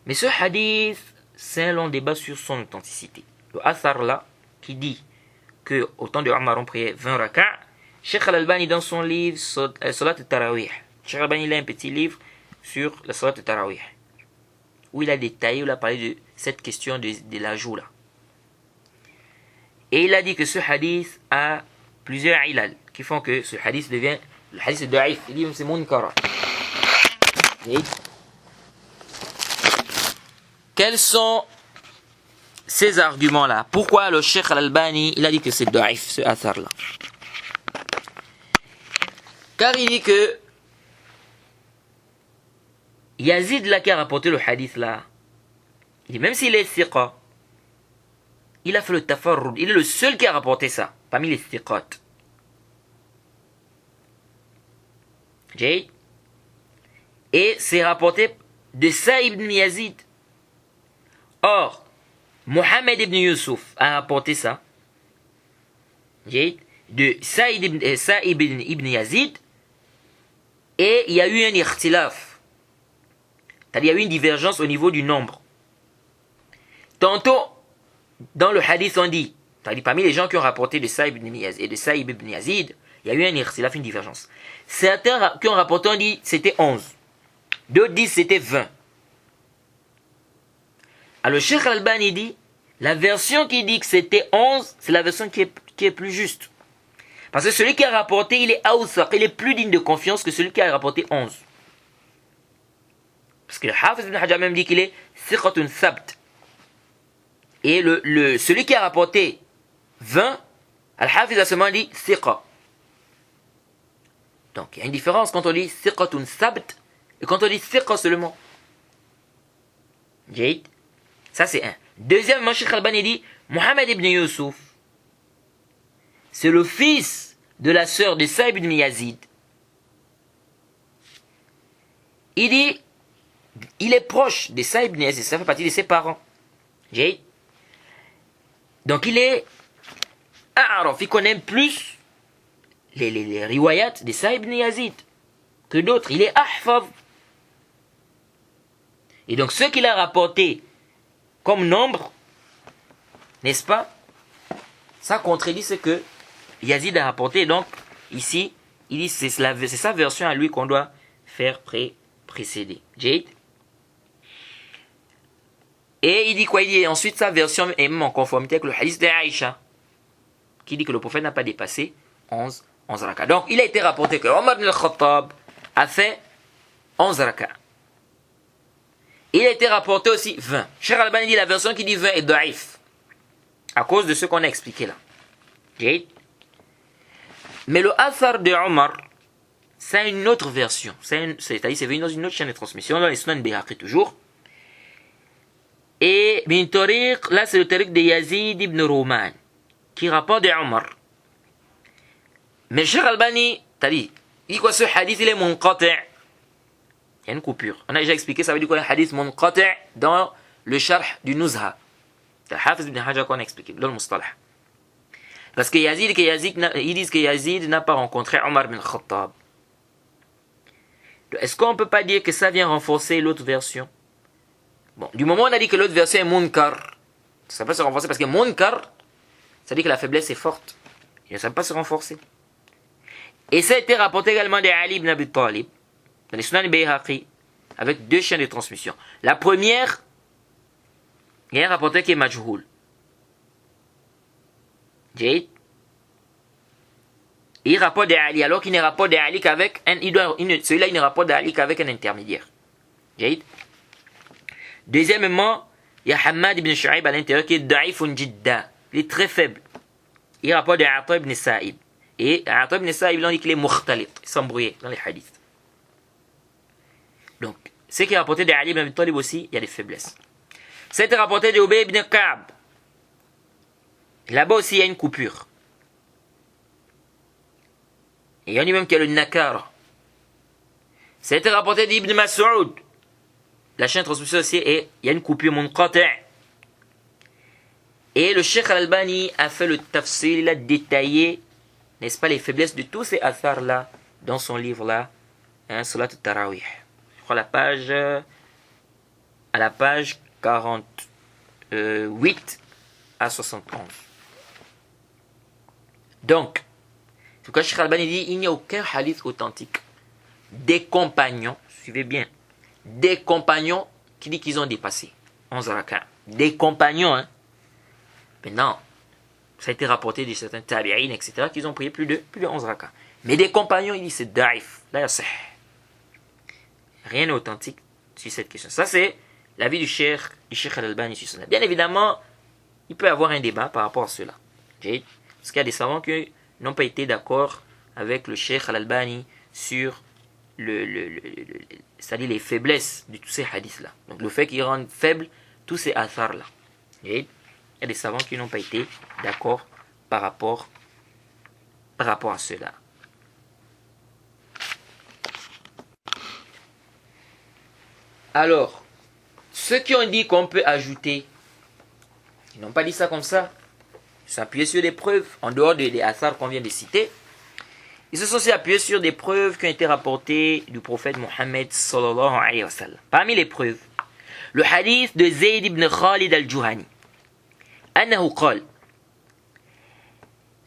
Mais ce hadith, c'est un long débat sur son authenticité. Le athar là, qui dit que au temps de Omar on priait 20 rakats, Cheikh Al-Albani dans son livre Salat al-Tarawih, Cheikh Al-Albani il a un petit livre sur la Salat al-Tarawih, où il a détaillé, où il a parlé de cette question de l'ajout là. Et il a dit que ce hadith a plusieurs ilal qui font que ce hadith devient le hadith de da'if. Il dit c'est munkara. Quels sont ces arguments là? Pourquoi le Cheikh Al-Albani il a dit que c'est da'if ce athar là? Car il dit que Yazid là qui a rapporté le hadith là, il dit même s'il est thiqa, il a fait le tafarrud, il est le seul qui a rapporté ça parmi les thiqat. Et c'est rapporté de Sa'ib ibn Yazid. Or, Mohamed ibn Yusuf a rapporté ça de Sa'ib ibn Yazid. Et il y a eu un ikhtilaf. C'est-à-dire il y a eu une divergence au niveau du nombre. Tantôt, dans le hadith on dit, c'est-à-dire parmi les gens qui ont rapporté de Sa'ib ibn Yazid et de Sa'ib ibn Yazid, il y a eu un ikhtilaf, une divergence. Certains qui ont rapporté on dit c'était 11. D'autres disent c'était 20. Alors, Cheikh Al-Albani dit, la version qui dit que c'était 11, c'est la version qui est plus juste. Parce que celui qui a rapporté, il est awsaq, il est plus digne de confiance que celui qui a rapporté 11. Parce que le Hafiz ibn Hajar même dit qu'il est thiqatun thabt. Et celui qui a rapporté 20, Al-Hafiz a seulement dit thiqa. Donc il y a une différence quand on dit thiqatun thabt et quand on dit thiqa seulement. Jayid. Ça c'est un. Deuxièmement, Cheikh Al-Albani dit Muhammad ibn Yusuf, c'est le fils de la sœur de Sa'ib ibn Yazid. Il dit, il est proche de Sa'ib ibn Yazid, ça fait partie de ses parents. Jayid. Donc il est a'raf, il connaît plus les riwayat de Sa'ib ibn Yazid que d'autres. Il est ahfaz. Et donc ce qu'il a rapporté comme nombre, n'est-ce pas, ça contredit ce que Yazid a rapporté. Donc ici, il dit c'est sa version à lui qu'on doit faire précéder. Jade. Et il dit quoi? Il dit ensuite sa version est même en conformité avec le hadith d'Aïcha, qui dit que le prophète n'a pas dépassé 11 rakats. Donc il a été rapporté que Omar ibn al-Khattab a fait 11 rakats. Il a été rapporté aussi 20. Cheikh Al-Albani dit la version qui dit 20 est daïf, à cause de ce qu'on a expliqué là. Jade. Mais le Athar de Omar, c'est une autre version. C'est-à-dire c'est venu dans une autre chaîne de transmission, dans les Sunan Bayhaqi toujours. Et bin Tariq, là c'est le tariq de Yazid ibn Rouman, qui rapporte de Omar. Mais Cheikh Al-Albani, t'as dit, il dit quoi ce hadith, il est munqati'. Il y a une coupure. On a déjà expliqué, ça veut dire quoi un hadith munqati' dans le sharh du Nuzha. C'est le Hafiz ibn Hajar qu'on a expliqué, dans le Mustalah. Parce que ils disent que Yazid n'a pas rencontré Omar bin Khattab. Est-ce qu'on ne peut pas dire que ça vient renforcer l'autre version? Bon, du moment où on a dit que l'autre version est munkar, ça peut se renforcer parce que munkar, ça dit que la faiblesse est forte. Et ça ne peut pas se renforcer. Et ça a été rapporté également de Ali ibn Abi Talib, dans les Sunan Bayhaqi, avec deux chaînes de transmission. La première, il y a un rapporteur qui est majhoul. Jade. Il rapporte de Ali, alors qu'il ne rapporte de Ali qu'avec celui-là, il ne rapporte de Ali qu'avec un intermédiaire. Jade. Deuxièmement, il y a Hamad ibn Shu'aib à l'intérieur qui est da'ifun jidda. Il est très faible. Il rapporte de Ata ibn Sa'ib. Et Ata ibn Sa'ib, il dit qu'il est mukhtalit. Il s'embrouillait dans les hadiths. Donc, ce qui est rapporté de Ali ibn Abi Talib aussi, il y a des faiblesses. C'est rapporté de Ubay ibn Ka'b. Là-bas aussi, il y a une coupure. Et il y en a même qui a le nakar. C'est rapporté d'Ibn Mas'ud. La chaîne de transmission aussi, et il y a une coupure munqati'. Et le Cheikh Al-Albani a fait le tafsir, il a détaillé, n'est-ce pas, les faiblesses de tous ces athars-là, dans son livre-là, Salat al-Tarawih. Je crois à la page 48 à 71. Donc, en tout cas, Cheikh Al-Albani dit il n'y a aucun hadith authentique des compagnons, suivez bien, des compagnons qui dit qu'ils ont dépassé 11 rakats. Des compagnons, hein. Maintenant, ça a été rapporté de certains tabi'in, etc., qu'ils ont prié plus de 11 rakats. Mais des compagnons, il dit c'est daif. Là, c'est rien n'est authentique sur cette question. Ça, c'est l'avis du Cheikh Al-Albani sur cela. Bien évidemment, il peut y avoir un débat par rapport à cela. Parce qu'il y a des savants qui n'ont pas été d'accord avec le Cheikh Al-Albani sur c'est-à-dire les faiblesses de tous ces hadiths-là. Donc le fait qu'ils rendent faibles tous ces athars-là. Il y a des savants qui n'ont pas été d'accord par rapport à cela. Alors, ceux qui ont dit qu'on peut ajouter, ils n'ont pas dit ça comme ça. Ils sont appuyés sur des preuves, en dehors des athars qu'on vient de citer. Ils se sont aussi appuyés sur des preuves qui ont été rapportées du prophète Mohammed sallallahu alayhi wa sallam. Parmi les preuves, le hadith de Zayd ibn Khalid al-Juhani. أنه قال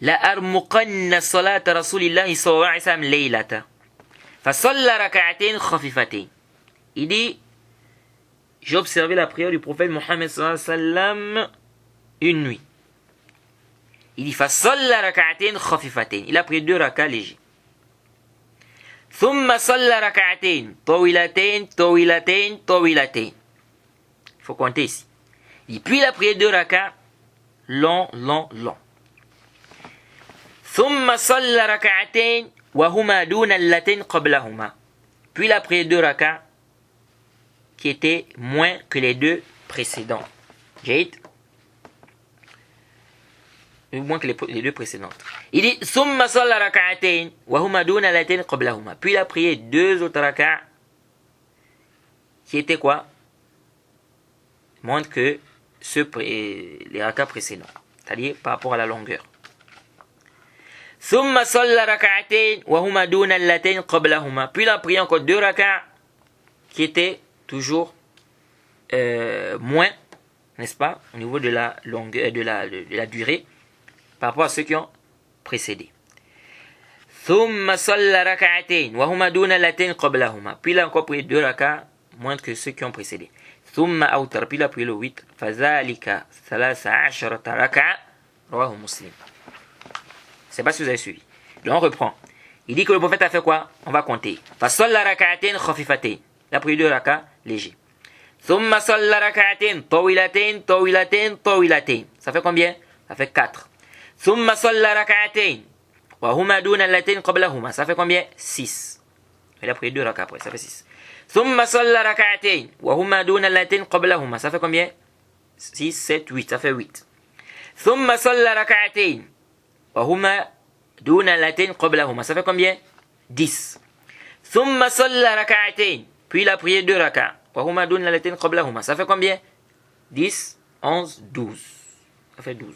لأرمقن صلاة رسول الله صلى الله عليه وسلم ليلة فصلى ركعتين خفيفتين. Il dit, j'ai observé la prière du prophète Mohammed sallallahu alayhi wa sallam une nuit. Il dit fasalla rak'atayn khafifatain. Il a pris 2 rakas légers. Thumma salla rak'atayn tawilatain tawilatain tawilatain. Il faut compter ici. Il dit, puis il a pris 2 rakas long. Thumma salla rak'atayn wa huma duna allatain qablahuma. Puis il a pris 2 rakas qui étaient moins que les 2 précédents. J'ai moins que les 2 précédentes. Il dit Summa salla rak'atayn wa huma duna allatain qablahuma. Puis il a prié 2 autres rak'ats qui étaient quoi? Moins que les rak'ats précédents. C'est-à-dire par rapport à la longueur. Summa salla rak'atayn wa huma duna allatain qablahuma. Puis il a prié encore 2 rak'ats qui étaient toujours moins, n'est-ce pas, au niveau de la longueur, de la durée, par rapport à ceux qui ont précédé. Thumma salla rak'atayn wa huma duna allatain qablahuma. Puis il a encore prié 2 rak'ats moins que ceux qui ont précédé. Thumma awtar. Puis il a prié le 8. Fazalika thalatha asharata rak'a rawahu Muslim. C'est pas si vous avez suivi. Donc on reprend. Il dit que le prophète a fait quoi? On va compter. Fasalla rak'atayn khafifatain. Il a prié 2 rak'ats légers. Thumma salla rak'atayn tawilatain tawilatain tawilatain. Ça fait combien? Ça fait 4. Thumma salla rak'atayn wa huma duna allatain qablahuma. Ça fait combien? 6. Il a prié 2 rak'ats après, ça fait 6. Thumma salla rak'atayn wa huma duna allatain qablahuma. Ça fait combien? 6, 7, 8. Ça fait 8. Thumma salla rak'atayn wa huma duna allatain qablahuma. Ça fait combien? 10. Thumma salla rak'atayn. Puis il a prié 2 rak'ats. Wa huma duna allatain qablahuma. Ça fait combien? 10, 11, 12. Ça fait 12.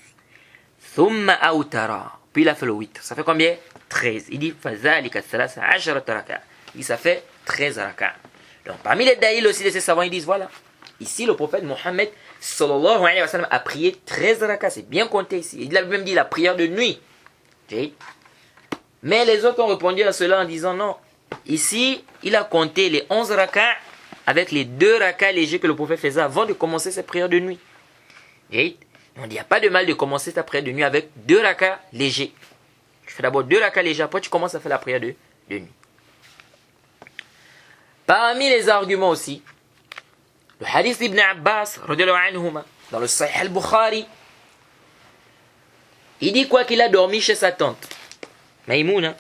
Thumma awtara. Puis il a fait le 8. Ça fait combien? 13. Il dit fazalika thalatha asharata rak'a. Il dit ça fait 13 rak'ats. Donc parmi les daïls aussi de ces savants, ils disent voilà. Ici le prophète Mohammed sallallahu alayhi wa sallam a prié 13 rak'ats. C'est bien compté ici. Il a même dit la prière de nuit. Mais les autres ont répondu à cela en disant non. Ici, il a compté les 11 rak'ats avec les 2 rak'ats légers que le prophète faisait avant de commencer ses prières de nuit. Et on dit, il n'y a pas de mal de commencer ta prière de nuit avec 2 rak'ats légers. Tu fais d'abord 2 rak'ats légers, après tu commences à faire la prière de nuit. Parmi les arguments aussi, le hadith d'Ibn Abbas, dans le Sahih al-Bukhari, il dit quoi qu'il a dormi chez sa tante, Maïmouna.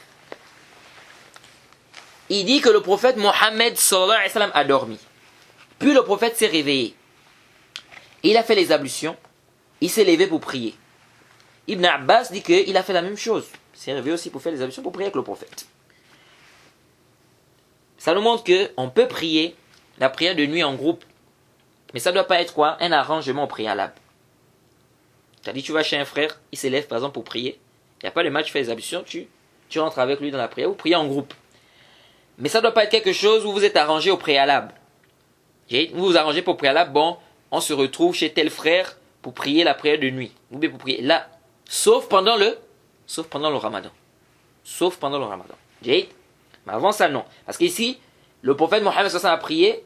Il dit que le prophète Mohammed sallallahu alayhi wa sallam a dormi. Puis le prophète s'est réveillé. Il a fait les ablutions. Il s'est levé pour prier. Ibn Abbas dit qu'il a fait la même chose. Il s'est réveillé aussi pour faire les ablutions pour prier avec le prophète. Ça nous montre qu'on peut prier la prière de nuit en groupe. Mais ça ne doit pas être quoi? Un arrangement préalable. C'est-à-dire tu vas chez un frère, il s'élève par exemple pour prier. Il n'y a pas de mal, tu fais les ablutions, tu rentres avec lui dans la prière, vous priez en groupe. Mais ça ne doit pas être quelque chose où vous êtes arrangé au préalable. Vous vous arrangez pour préalable, bon, on se retrouve chez tel frère pour prier la prière de nuit. Ou bien pour prier là. Sauf pendant le ramadan. Sauf pendant le ramadan. Mais avant ça, non. Parce qu'ici, le prophète Mohammed a prié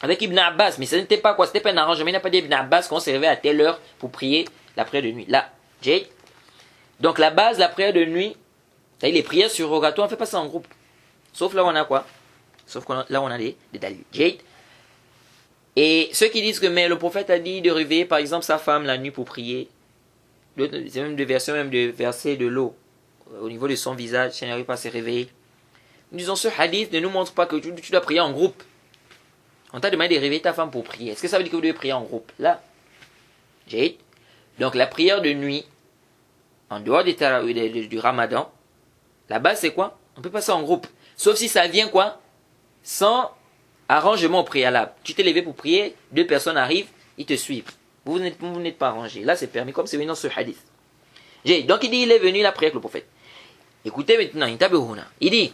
avec Ibn Abbas. Mais ce n'était pas quoi? C'était pas un arrangement. Il n'a pas dit Ibn Abbas qu'on s'est réveillé à telle heure pour prier la prière de nuit. Là. Donc la base, la prière de nuit, c'est-à-dire les prières surrogatoires, on ne fait pas ça en groupe. Sauf là où on a quoi? Sauf là où on a des dalils. Et ceux qui disent que mais le prophète a dit de réveiller par exemple sa femme la nuit pour prier. C'est même de verser de l'eau au niveau de son visage, si elle n'arrive pas à se réveiller. Nous disons ce hadith ne nous montre pas que tu dois prier en groupe. On t'a demandé de réveiller ta femme pour prier. Est-ce que ça veut dire que vous devez prier en groupe? Là. Donc la prière de nuit, en dehors du ramadan, la base c'est quoi? On peut passer en groupe. Sauf si ça vient quoi? Sans arrangement préalable. Tu t'es levé pour prier, 2 personnes arrivent, ils te suivent. Vous n'êtes pas arrangé. Là c'est permis, comme c'est venu dans ce hadith. Donc il dit, il est venu, il a prié avec le prophète. Écoutez maintenant, il dit,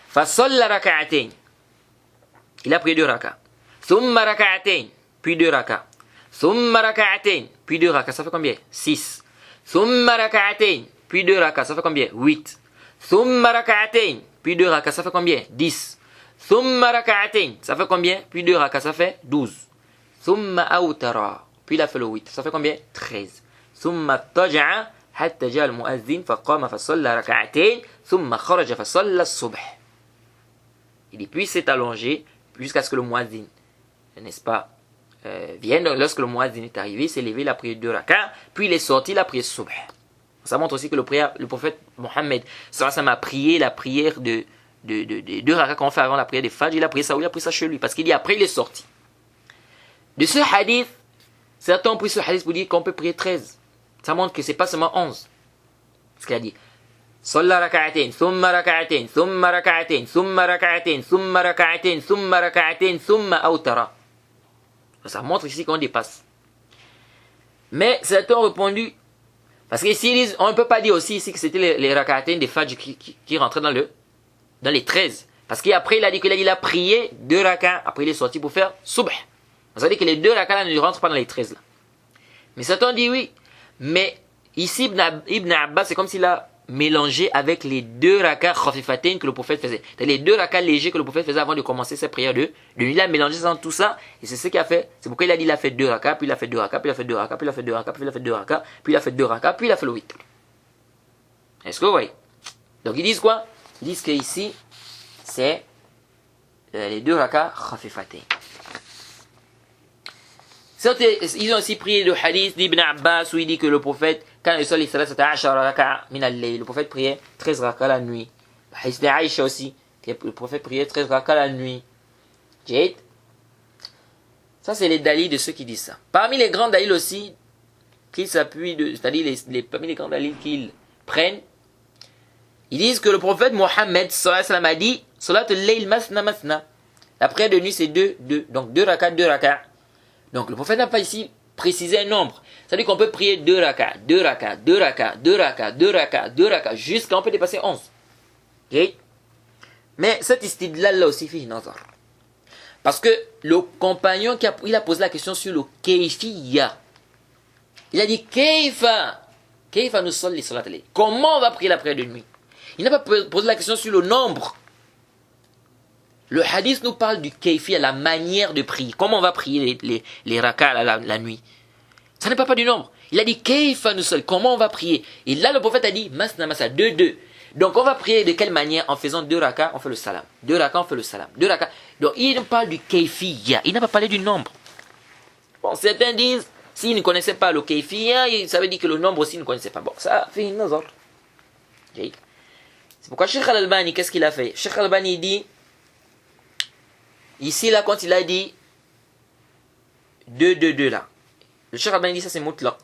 Fasalla rak'atayn. Il a prié 2 rak'ats. Thumma rak'atayn, puis 2 rak'ats. Thumma rak'atayn, puis 2 rak'ats. Ça fait combien? 6. Thumma rak'atayn, puis 2 rak'ats. Ça fait combien? 8. Thumma rak'atayn, puis 2 rak'ats. Ça fait combien? 10. Thumma rak'atayn. Ça fait combien? Puis 2 rak'ats. Ça fait 12. ثم أوتر. Puis il a fait le 8. Ça fait combien? 13. ثم اضطجع حتى جاء المؤذن فقام فصلى ركعتين ثم خرج فصلى الصبح. Il dit puis s'est allongé jusqu'à ce que le muazzin, n'est-ce pas, vienne. Donc lorsque le muazzin est arrivé, il s'est levé, il a prié 2 rakats, puis il est sorti, il a prié subh. Ça montre aussi que le prophète Mohammed a prié la prière de 2 rakats qu'on fait avant la prière des Fajr. Il a prié ça chez lui, parce qu'il dit après il est sorti. De ce hadith, certains ont pris ce hadith pour dire qu'on peut prier 13. Ça montre que c'est pas seulement 11. Ce qu'il a dit. صلى ركعتين ثم ركعتين ثم ركعتين ثم ركعتين ثم ركعتين ثم ركعتين ثم أوتر. Ça montre ici qu'on dépasse. Mais certains ont répondu, parce qu'ici on ne peut pas dire aussi ici que c'était les rak'atain des Fajr qui rentraient dans les 13. Parce qu'après il a dit qu'il a prié 2 rak'ats, après il est sorti pour faire subh. Ça veut dire que les 2 rak'ats ne rentrent pas dans les 13 là. Mais certains ont dit oui. Mais ici Ibn Abbas c'est comme s'il a mélangé avec les 2 rakats khafifatain que le prophète faisait. C'est les 2 rakats légers que le prophète faisait avant de commencer ses prières de nuit. Il a mélangé ça dans tout ça et c'est ce qu'il a fait. C'est pourquoi il a dit il a fait 2 rakats, puis il a fait 2 rakats, puis il a fait 2 rakats, puis il a fait 2 rakats, puis il a fait 2 rakats, puis il a fait 2 rakats, puis il a fait le 8. Est-ce que vous voyez? Donc ils disent quoi? Ils disent que ici c'est les 2 rakats khafifatain. Ils ont aussi pris le hadith d'Ibn Abbas où il dit que le prophète, quand le prophète priait 13 rakats la nuit. Le hadith d'Aïcha aussi, le prophète priait 13 rakats la nuit. Ça, c'est les dalils de ceux qui disent ça. Parmi les grands dalils aussi, qu'ils s'appuient, c'est-à-dire parmi les grands dalils qu'ils prennent, ils disent que le prophète Mohammed a dit Salat al-layl masna masna. La prière de nuit, c'est 2, donc 2 rakats, 2 rakats. Donc le prophète n'a pas ici précisé un nombre. C'est-à-dire qu'on peut prier 2 rakats, 2 rakats, 2 rakats, 2 rakats, 2 rakats, 2 rakats, jusqu'à on peut dépasser 11. Okay? Mais cette istidlal là aussi fait nazar. Parce que le compagnon il a posé la question sur le kayfiyya. Il a dit kayfa nusalli salat al-layl. Comment on va prier la prière de nuit? Il n'a pas posé la question sur le nombre. Le hadith nous parle du kayfi, la manière de prier. Comment on va prier les rakats la nuit. Ça n'est pas du nombre. Il a dit kayfa nusalli, comment on va prier. Et là le prophète a dit masna masna, 2. Donc on va prier de quelle manière? En faisant 2 rakats, on fait le salam. 2 rakats, on fait le salam. 2 rakats. Donc il nous parle du kayfiyya. Il n'a pas parlé du nombre. Bon, certains disent, s'ils ne connaissaient pas le kayfiyya, ça veut dire que le nombre aussi ne connaissait pas. Bon, ça fait une autre. Okay. C'est pourquoi Cheikh Al-Albani, qu'est-ce qu'il a fait? Cheikh Al-Albani dit, ici là, quand il a dit 2 là, le Cheikh Al-Albani dit ça c'est mutlaq.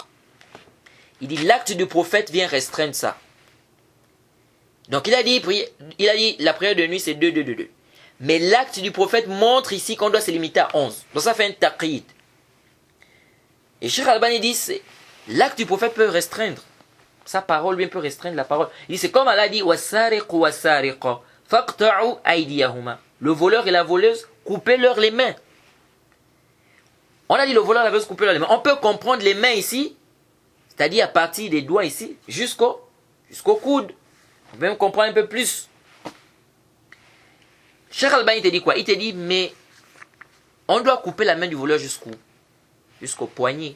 Il dit l'acte du prophète vient restreindre ça. Donc il a dit la prière de nuit c'est 2. Mais l'acte du prophète montre ici qu'on doit se limiter à 11. Donc ça fait un taqid. Et Cheikh Al-Albani dit l'acte du prophète peut restreindre. Sa parole bien peut restreindre la parole. Il dit c'est comme Allah dit wasariqu wasariqa faqta'u aydiyahuma. Le voleur et la voleuse, coupez-leur les mains. On a dit le voleur et la voleuse, coupez-leur les mains. On peut comprendre les mains ici, c'est-à-dire à partir des doigts ici, jusqu'au coude. On peut même comprendre un peu plus. Cheikh Al-Albani te dit quoi? Il te dit, mais on doit couper la main du voleur jusqu'où? Jusqu'au poignet.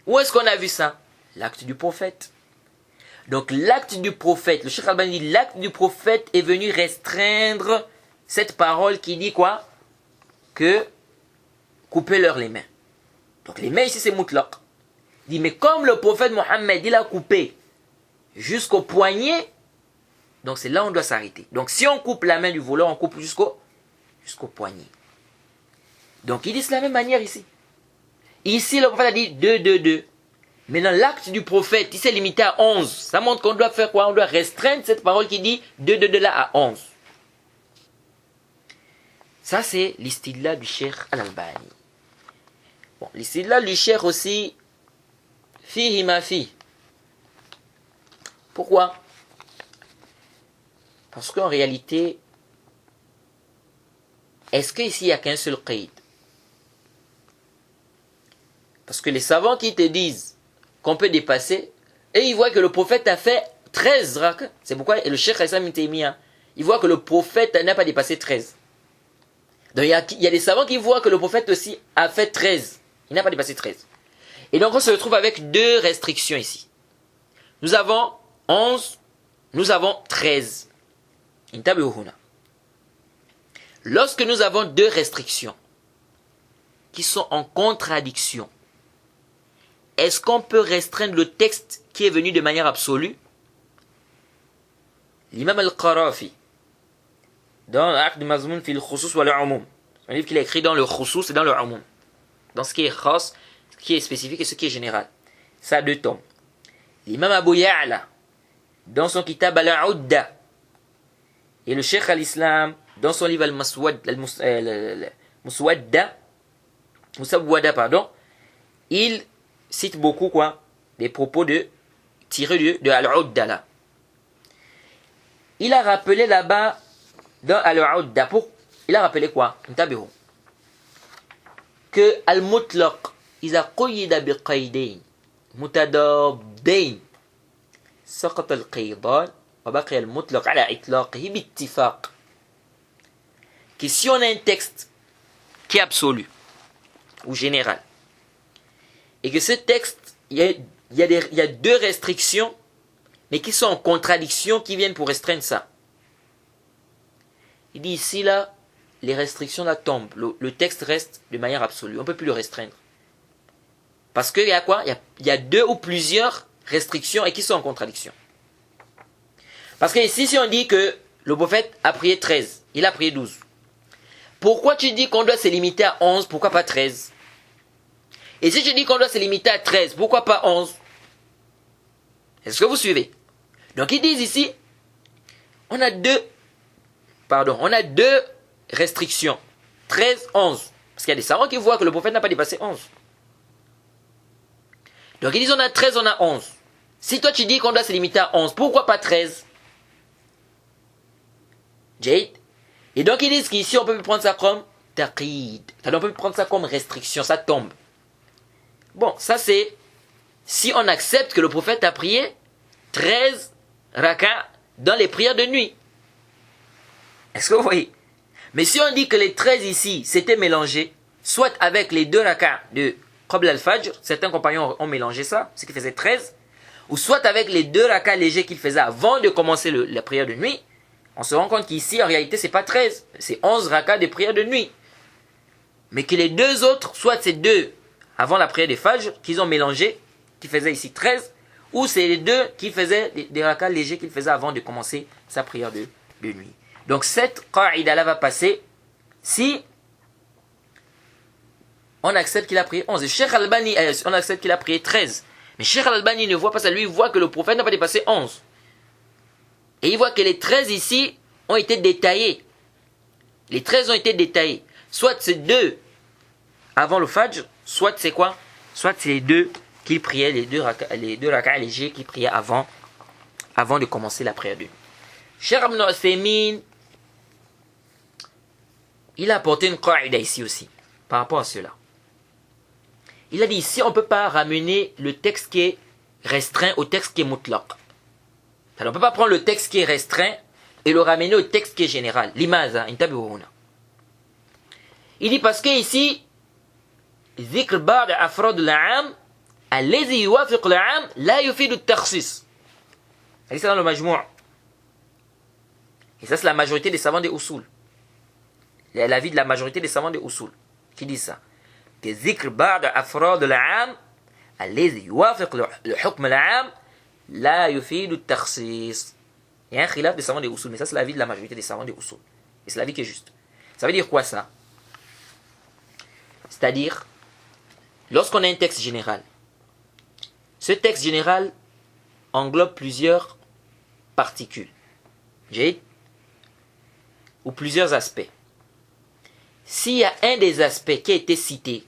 Où est-ce qu'on a vu ça? L'acte du prophète. Donc l'acte du prophète, le Cheikh Al-Albani dit, l'acte du prophète est venu restreindre cette parole qui dit quoi? Que coupez-leur les mains. Donc les mains ici c'est mutlaq. Il dit, mais comme le prophète Mohammed, il a coupé jusqu'au poignet, donc c'est là où on doit s'arrêter. Donc si on coupe la main du voleur, on coupe jusqu'au poignet. Donc il dit c'est la même manière ici. Ici le prophète a dit 2. Mais dans l'acte du prophète, il s'est limité à 11. Ça montre qu'on doit faire quoi? On doit restreindre cette parole qui dit 2 là à 11. Ça c'est l'istidlal du Cheikh Al-Albani. Bon, l'istidlal du Cheikh aussi, fihi ma fi. Pourquoi? Parce qu'en réalité, est-ce qu'ici il n'y a qu'un seul qaïd? Parce que les savants qui te disent qu'on peut dépasser, et ils voient que le prophète a fait 13 rakats. C'est pourquoi le Cheikh Islam Ibn Taymiyyah, il voit que le prophète n'a pas dépassé 13. Donc il y a des savants qui voient que le prophète aussi a fait 13. Il n'a pas dépassé 13. Et donc on se retrouve avec deux restrictions ici. Nous avons 11, nous avons 13. Lorsque nous avons deux restrictions qui sont en contradiction, est-ce qu'on peut restreindre le texte qui est venu de manière absolue? L'imam al-Qarafi, dans l'Aqd Mazmoun fil Khussus wal Umum, un livre qu'il a écrit dans le Khussus et dans le Umum, dans ce qui est khas, ce qui est spécifique et ce qui est général. Ça a deux tomes. L'imam Abu Ya'la, dans son kitab al-Udda, et le Cheikh al-Islam, dans son livre al-Musawwada, pardon, il cite beaucoup quoi, des propos tirés de al-Udda là. Il a rappelé là-bas, dans al-Udda, il a rappelé quoi? Que al-Mutlaq, إذا قيد بقيدين متضادين سقط القيدان وبقي المطلق على إطلاقه باتفاق. Que si on a un texte qui est absolu ou général et que ce texte, il y a deux restrictions mais qui sont en contradiction, qui viennent pour restreindre ça. Il dit ici là, les restrictions là tombent, le texte reste de manière absolue, on ne peut plus le restreindre. Parce qu'il y a quoi? Il y a deux ou plusieurs restrictions et qui sont en contradiction. Parce que ici, si on dit que le prophète a prié 13, il a prié 12. Pourquoi tu dis qu'on doit se limiter à 11, pourquoi pas 13? Et si tu dis qu'on doit se limiter à 13, pourquoi pas 11? Est-ce que vous suivez? Donc ils disent ici, on a deux restrictions. 13, 11. Parce qu'il y a des savants qui voient que le prophète n'a pas dépassé 11. Donc ils disent on a 13, on a 11. Si toi tu dis qu'on doit se limiter à 11, pourquoi pas 13? Jade. Et donc ils disent qu'ici on peut prendre ça comme taqid. On peut prendre ça comme restriction, ça tombe. Bon, ça c'est si on accepte que le prophète a prié 13 rak'a dans les prières de nuit. Est-ce que vous voyez? Mais si on dit que les 13 ici c'était mélangé, soit avec les 2 rak'a de Qabla al-Fajr, certains compagnons ont mélangé ça, ce qui faisait 13, ou soit avec les 2 rak'a légers qu'il faisait avant de commencer la prière de nuit, on se rend compte qu'ici en réalité c'est pas 13, c'est 11 rak'a de prière de nuit. Mais que les deux autres, soit c'est 2 avant la prière de Fajr, qu'ils ont mélangé, qui faisaient ici 13, ou c'est les 2 qui faisaient des rak'a légers qu'il faisait avant de commencer sa prière de nuit. Donc cette qa'ida là va passer si on accepte qu'il a prié 11. Et Cheikh Al-Albani, on accepte qu'il a prié 13. Mais Cheikh Al-Albani ne voit pas ça. Lui, il voit que le prophète n'a pas dépassé 11. Et il voit que les 13 ici ont été détaillés. Les 13 ont été détaillés. Soit c'est 2 avant le Fajr, soit c'est quoi? Soit c'est les 2 qu'il priait, les deux rak'a légers qu'il priait avant de commencer la prière de nuit. Cheikh Ibn Uthaymin, il a apporté une qa'ida ici aussi, par rapport à cela. Il a dit ici, on ne peut pas ramener le texte qui est restreint au texte qui est mutlaq. On ne peut pas prendre le texte qui est restreint et le ramener au texte qui est général. Limaza, intabi'una. Il dit parce que ici, ذكر بعض أفراد العام الذي يوافق العام لا يفيد التخصيص. C'est dans le Majmou'. Et ça, c'est la majorité des savants des Usul. L'avis de la majorité des savants des Usul qui dit ça. Que ذكر بعض أفراد العام الذي يوافق الحكم العام لا يفيد التخصيص. Il y a un khilaf des savants des Usul, mais ça, c'est l'avis de la majorité des savants des Usul. Et c'est l'avis qui est juste. Ça veut dire quoi ça? C'est-à-dire, lorsqu'on a un texte général, ce texte général englobe plusieurs particules, ou plusieurs aspects. S'il y a un des aspects qui a été cité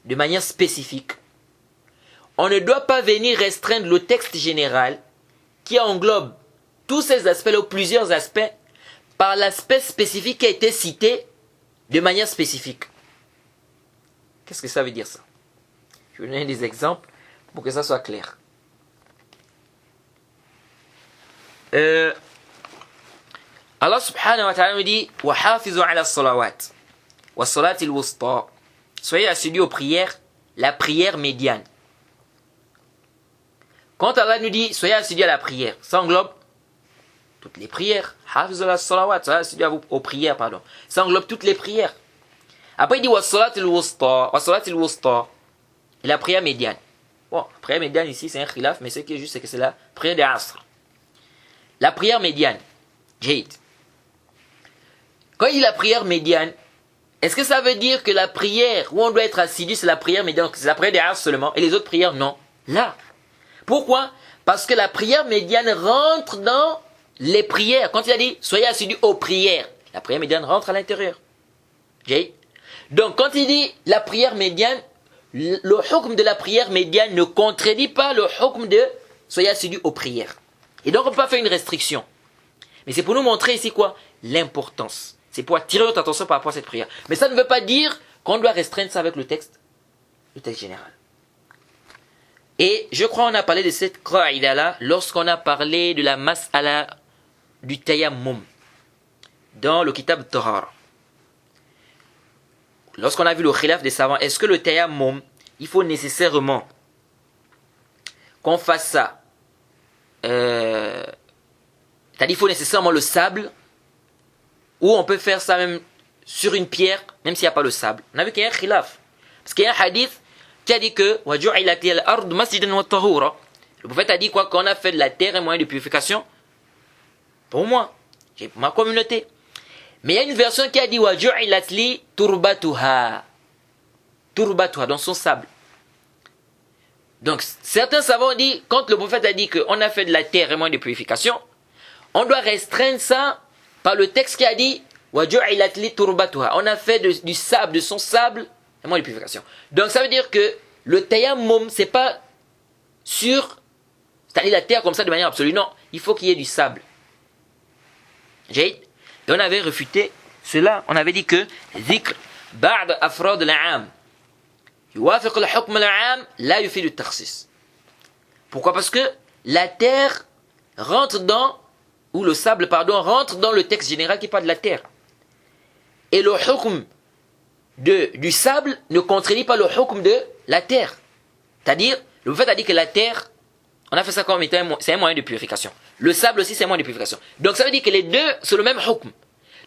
de manière spécifique, on ne doit pas venir restreindre le texte général qui englobe tous ces aspects-là ou plusieurs aspects par l'aspect spécifique qui a été cité de manière spécifique. Qu'est-ce que ça veut dire ça? Je vais donner des exemples pour que ça soit clair. Allah subhanahu wa ta'ala nous dit wa hafizu ala salawat wa salatil wusta. Soyez assidus aux prières, la prière médiane. Quand Allah nous dit soyez assidus à la prière, ça englobe toutes les prières. Hafizu ala salawat, soyez assidus aux prières, pardon. Ça englobe toutes les prières. Après il dit wa salatil wusta, la prière médiane. Bon, la prière médiane ici c'est un khilaf, mais ce qui est juste c'est que c'est la prière des asr. La prière médiane. Jade. Quand il dit la prière médiane, est-ce que ça veut dire que la prière où on doit être assidu, c'est la prière médiane, c'est la prière des asr seulement, et les autres prières, non? Là. Pourquoi? Parce que la prière médiane rentre dans les prières. Quand il a dit, soyez assidus aux prières, la prière médiane rentre à l'intérieur. Jade. Donc, quand il dit la prière médiane, le hukm de la prière médiane ne contredit pas le hukm de soyez assidus aux prières. Et donc, on ne peut pas faire une restriction. Mais c'est pour nous montrer ici quoi? L'importance. C'est pour attirer notre attention par rapport à cette prière. Mais ça ne veut pas dire qu'on doit restreindre ça avec le texte général. Et je crois qu'on a parlé de cette qaïda là lorsqu'on a parlé de la mas'ala du tayammum dans le kitab Tahara. Lorsqu'on a vu le khilaf des savants, est-ce que le tayammum, il faut nécessairement qu'on fasse ça, c'est-à-dire il faut nécessairement le sable, ou on peut faire ça même sur une pierre, même s'il n'y a pas le sable. On a vu qu'il y a un khilaf. Parce qu'il y a un hadith qui a dit que le prophète a dit quoi? Qu'on a fait de la terre un moyen de purification pour moi, j'ai ma communauté. Mais il y a une version qui a dit turbatuha, dans son sable. Donc certains savants ont dit, quand le prophète a dit qu'on a fait de la terre un moyen de purification, on doit restreindre ça par le texte qui a dit turbatuha. On a fait du sable, de son sable, un moyen de purification. Donc ça veut dire que le tayammum, c'est pas sur, c'est-à-dire la terre comme ça de manière absolue. Non, il faut qu'il y ait du sable. Et on avait refuté cela. On avait dit que ذكر بعض أفراد العام يوافق الحكم العام لا يفيد التخصيص. Pourquoi? Parce que la terre rentre dans, ou le sable, pardon, rentre dans le texte général qui parle de la terre. Et le hukm du sable ne contredit pas le hukm de la terre. C'est-à-dire, le fait a dit que la terre, on a fait ça comme étant c'est un moyen de purification. Le sable aussi, c'est un moyen de purification. Donc ça veut dire que les deux, c'est le même hukm.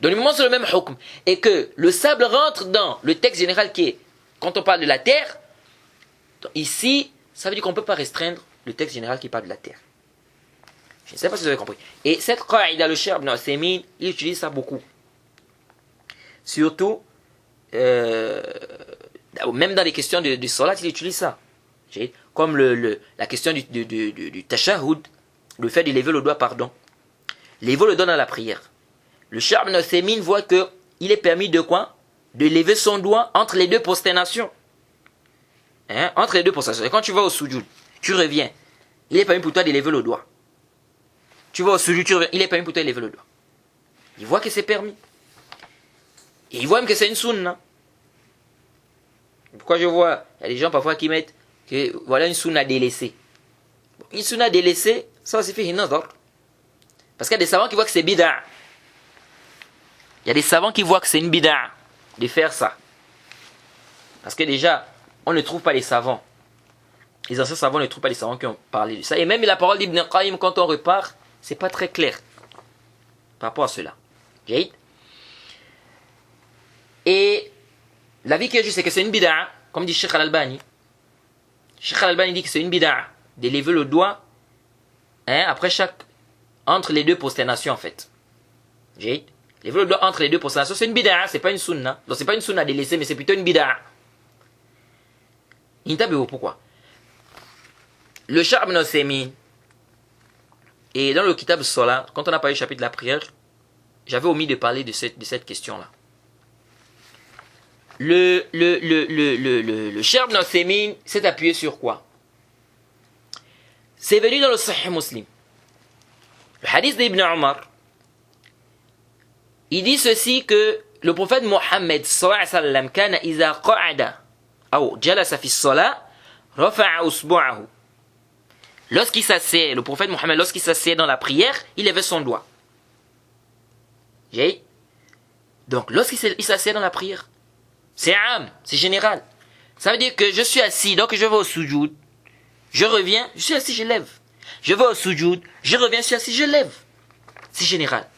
Donc du moment où c'est le même hukm, et que le sable rentre dans le texte général qui est, quand on parle de la terre, ici, ça veut dire qu'on ne peut pas restreindre le texte général qui parle de la terre. Je ne sais pas si vous avez compris. Et cette qaïda, le Cheikh Ibn Uthaymin, il utilise ça beaucoup. Surtout, même dans les questions de salat, il utilise ça. Comme la question du tashahhud, le fait de lever le doigt, pardon. Lever le doigt dans la prière. Le Cheikh Ibn Uthaymin voit que il est permis de quoi? De lever son doigt entre les deux prosternations. Entre les deux prosternations. Et quand tu vas au sujoud, tu reviens. Il est permis pour toi de lever le doigt. Tu vas au sujoud, tu reviens. Il est permis pour toi de lever le doigt. Il voit que c'est permis. Et il voit même que c'est une sunna. Pourquoi je vois, il y a des gens parfois qui mettent que voilà une sunna délaissée. Une sunna délaissée, ça aussi fait une nadar. Parce qu'il y a des savants qui voient que c'est bid'a. Il y a des savants qui voient que c'est une bid'a de faire ça. Parce que déjà, on ne trouve pas les savants. Les anciens savants ne trouvent pas les savants qui ont parlé de ça. Et même la parole d'Ibn Qayyim, quand on repart, c'est pas très clair par rapport à cela. Jaïd. Et l'avis qui est juste, c'est que c'est une bid'a, comme dit Sheikh Al-Albani. Sheikh Al-Albani dit que c'est une bid'a de lever le doigt après entre les deux prosternations en fait. Jaïd. Lever le doigt entre les deux prosternations, c'est une bid'a, c'est pas une sunna. Donc c'est pas une sunna de laisser, mais c'est plutôt une bid'a. Pourquoi? Le Cheikh Ibn Uthaymin, et dans le Kitab Salat, quand on a parlé du chapitre de la prière, j'avais omis de parler de cette question-là. Le Cheikh Ibn Uthaymin s'est appuyé sur quoi? C'est venu dans le Sahih Muslim. Le hadith d'Ibn Omar, il dit ceci que le prophète Mohammed sallallahu alayhi wa sallam kana iza qa'ada ou jalasa fi as-salat rafa'a usbu'ahu. Lorsqu'il s'assied, le prophète Mohammed, lorsqu'il s'assied dans la prière, il levait son doigt. Donc, lorsqu'il s'assied dans la prière, c'est am, c'est général. Ça veut dire que je suis assis, donc je vais au sujoud. Je reviens, je suis assis, je lève. Je vais au sujoud, je reviens, je suis assis, je lève. C'est général.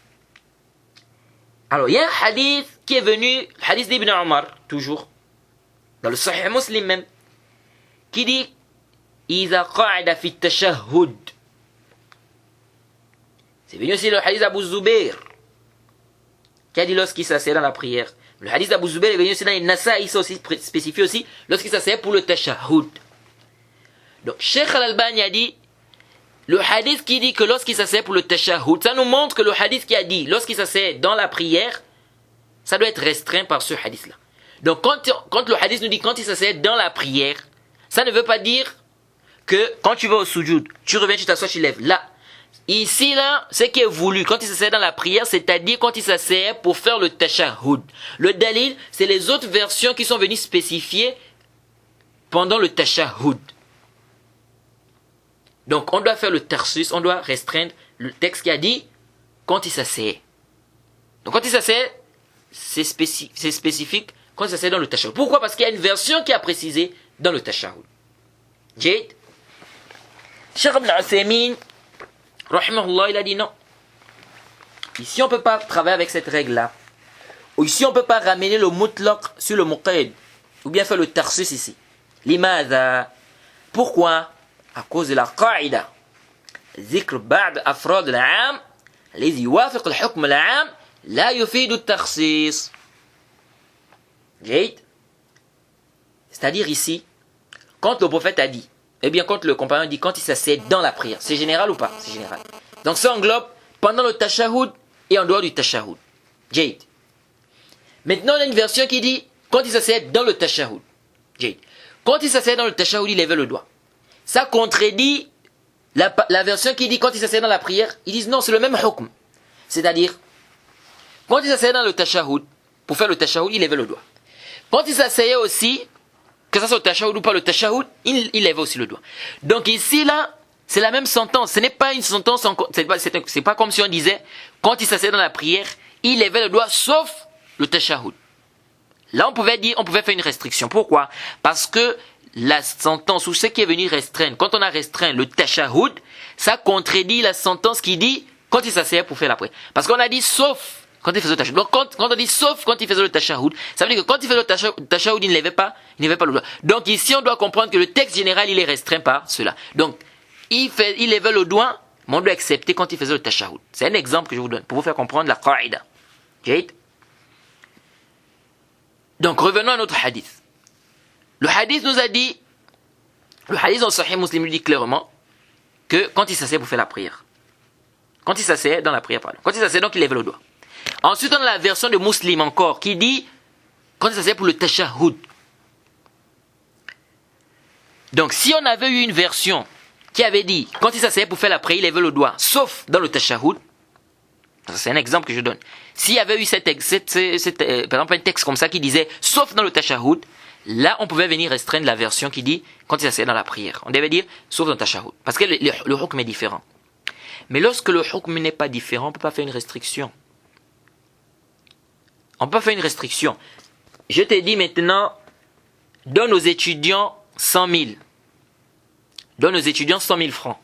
Alors, il y a un hadith qui est venu, le hadith d'Ibn Omar, toujours, dans le Sahih Muslim même, qui dit إذا قعد في التشهد. C'est venu aussi le hadith d'Abu Zubair, qui a dit lorsqu'il s'assied dans la prière. Le hadith d'Abu Zubair est venu aussi dans les Nasa'i, il aussi spécifié aussi lorsqu'il s'assied pour le tashahhud. Donc, Cheikh Al-Albani a dit, le hadith qui dit que lorsqu'il s'assied pour le tashahhud, ça nous montre que le hadith qui a dit lorsqu'il s'assied dans la prière, ça doit être restreint par ce hadith-là. Donc, quand le hadith nous dit quand il s'assied dans la prière, ça ne veut pas dire que quand tu vas au sujoud, tu reviens, tu t'assois, tu lèves. Là, ici, là, ce qui est voulu, quand il s'assied dans la prière, c'est-à-dire quand il s'assied pour faire le tashahhud. Le dalil, c'est les autres versions qui sont venues spécifier pendant le tashahhud. Donc, on doit faire le tarsus, on doit restreindre le texte qui a dit quand il s'assied. Donc, quand il s'assied, c'est spécifique quand il s'assied dans le tashahhud. Pourquoi? Parce qu'il y a une version qui a précisé dans le tashahhud. Jade. Cheikh Ibn Uthaymin, rahimahullah, il a dit non. Ici, on ne peut pas travailler avec cette règle-là. Ou ici, on ne peut pas ramener le mutlaq sur le muqayyad. Ou bien faire le tarsus ici. Limadha. Pourquoi? À cause de la qaïda. ذكر بعض أفراد العام الذي يوافق الحكم العام لا يفيد التخصيص. Jade. C'est-à-dire ici, quand le prophète a dit, eh bien quand le compagnon dit, quand il s'assied dans la prière, c'est général ou pas? C'est général. Donc ça englobe pendant le tashahhud et en dehors du tashahhud. Jade. Maintenant on a une version qui dit, quand il s'assied dans le tashahhud. Jade. Quand il s'assied dans le tashahhud, il lève le doigt. Ça contredit la version qui dit, quand il s'assied dans la prière, ils disent non, c'est le même hukm. C'est-à-dire, quand il s'assied dans le tashahhud, pour faire le tashahhud, il lève le doigt. Quand il s'asseyait aussi, que ça soit le tashahhud ou pas le tashahhud, il lève aussi le doigt. Donc ici, là, c'est la même sentence. Ce n'est pas une sentence, c'est pas comme si on disait, quand il s'asseyait dans la prière, il levait le doigt, sauf le tashahhud. Là, on pouvait faire une restriction. Pourquoi? Parce que la sentence, ou ce qui est venu restreindre, quand on a restreint le tashahhud, ça contredit la sentence qui dit, quand il s'asseyait pour faire la prière. Parce qu'on a dit, sauf quand il faisait le tashahhud. Donc, quand on dit sauf quand il faisait le tashahhud, ça veut dire que quand il faisait le tashahhud, il ne levait pas le doigt. Donc, ici, on doit comprendre que le texte général, il est restreint par cela. Donc, il levait le doigt, mais on doit accepter quand il faisait le tashahhud. C'est un exemple que je vous donne pour vous faire comprendre la qaïda. Jade. Donc, revenons à notre hadith. Le hadith nous a dit, le hadith dans Sahih Muslim nous dit clairement que quand il s'assied pour faire la prière, quand il s'assied dans la prière, pardon, quand il s'assied, donc il lève le doigt. Ensuite, on a la version de Muslim encore qui dit quand il s'assied pour le tashahhud. Donc, si on avait eu une version qui avait dit quand il s'assied pour faire la prière, il lève le doigt, sauf dans le tashahhud, c'est un exemple que je donne. S'il y avait eu par exemple un texte comme ça qui disait sauf dans le tashahhud, là on pouvait venir restreindre la version qui dit quand il s'assied dans la prière. On devait dire sauf dans le tashahhud, parce que le hukm est différent. Mais lorsque le hukm n'est pas différent, on ne peut pas faire une restriction. On peut pas faire une restriction. Je te dis maintenant, donne aux étudiants 100 000. Donne aux étudiants 100 000 francs.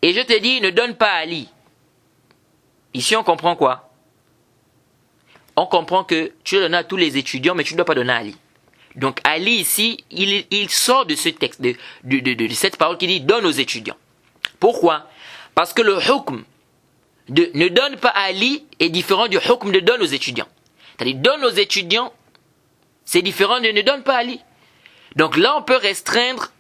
Et je te dis, ne donne pas à Ali. Ici, on comprend quoi? On comprend que tu donnes à tous les étudiants, mais tu ne dois pas donner à Ali. Donc, Ali, ici, il sort de ce texte, de cette parole qui dit, donne aux étudiants. Pourquoi? Parce que le hukm de ne donne pas à Ali est différent du hukm de donne aux étudiants. C'est-à-dire, donne aux étudiants, c'est différent de ne donne pas à Ali. Donc là, on peut restreindre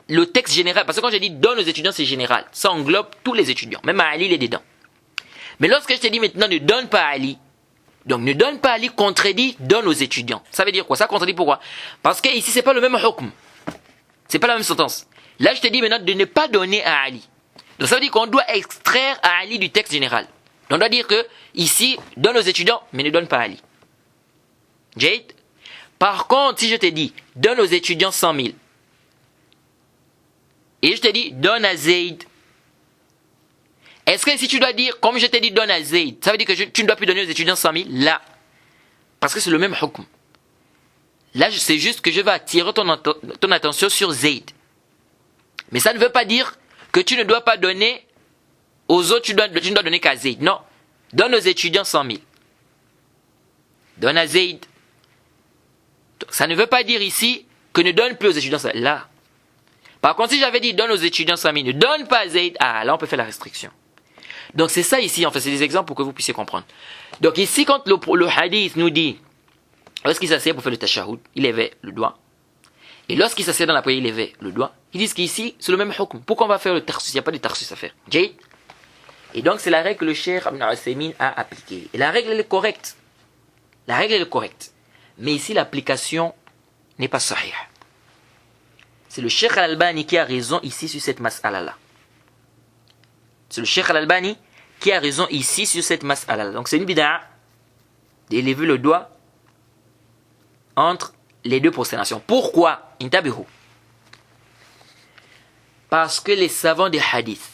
le texte général. Parce que quand j'ai dit donne aux étudiants, c'est général. Ça englobe tous les étudiants. Même à Ali, il est dedans. Mais lorsque je te dis maintenant ne donne pas à Ali, donc ne donne pas à Ali contredit donne aux étudiants. Ça veut dire quoi? Ça contredit pourquoi? Parce que ici, c'est pas le même hukm. C'est pas la même sentence. Là, je te dis maintenant de ne pas donner à Ali. Donc ça veut dire qu'on doit extraire à Ali du texte général. Donc on doit dire que ici, donne aux étudiants, mais ne donne pas à Ali. Jade. Par contre, si je te dis, donne aux étudiants 100 000, et je te dis, donne à Zayd, Est-ce que si tu dois dire, comme je t'ai dit, donne à Zayd, ça veut dire que tu ne dois plus donner aux étudiants 100 000? Là. Parce que c'est le même hukm. Là, c'est juste que je vais attirer ton attention sur Zayd. Mais ça ne veut pas dire que tu ne dois pas donner aux autres, tu ne dois donner qu'à Zayd. Non. Donne aux étudiants 100 000. Donne à Zayd. Ça ne veut pas dire ici que ne donne plus aux étudiants 100 000. Là. Par contre, si j'avais dit donne aux étudiants 100 000, ne donne pas à Zayd, là on peut faire la restriction. Donc c'est ça ici, en fait, c'est des exemples pour que vous puissiez comprendre. Donc ici, quand le hadith nous dit, lorsqu'il s'assied pour faire le tashahhud, il levait le doigt. Et lorsqu'il s'assied dans la prière, il levait le doigt. Ils disent qu'ici, c'est le même hukm. Pourquoi on va faire le tarsus? Il n'y a pas de tarsus à faire. Jay. Et donc c'est la règle que le Cheikh Ibn Uthaymin a appliquée. Et la règle, elle est correcte. La règle, elle est correcte. Mais ici, l'application n'est pas sahih. C'est le Cheikh Al-Albani qui a raison ici sur cette mas'ala-là. C'est le Cheikh Al-Albani qui a raison ici sur cette mas'ala-là. Donc c'est une bid'a d'élever le doigt entre les deux prosternations. Pourquoi? Intabihu. Parce que les savants des hadiths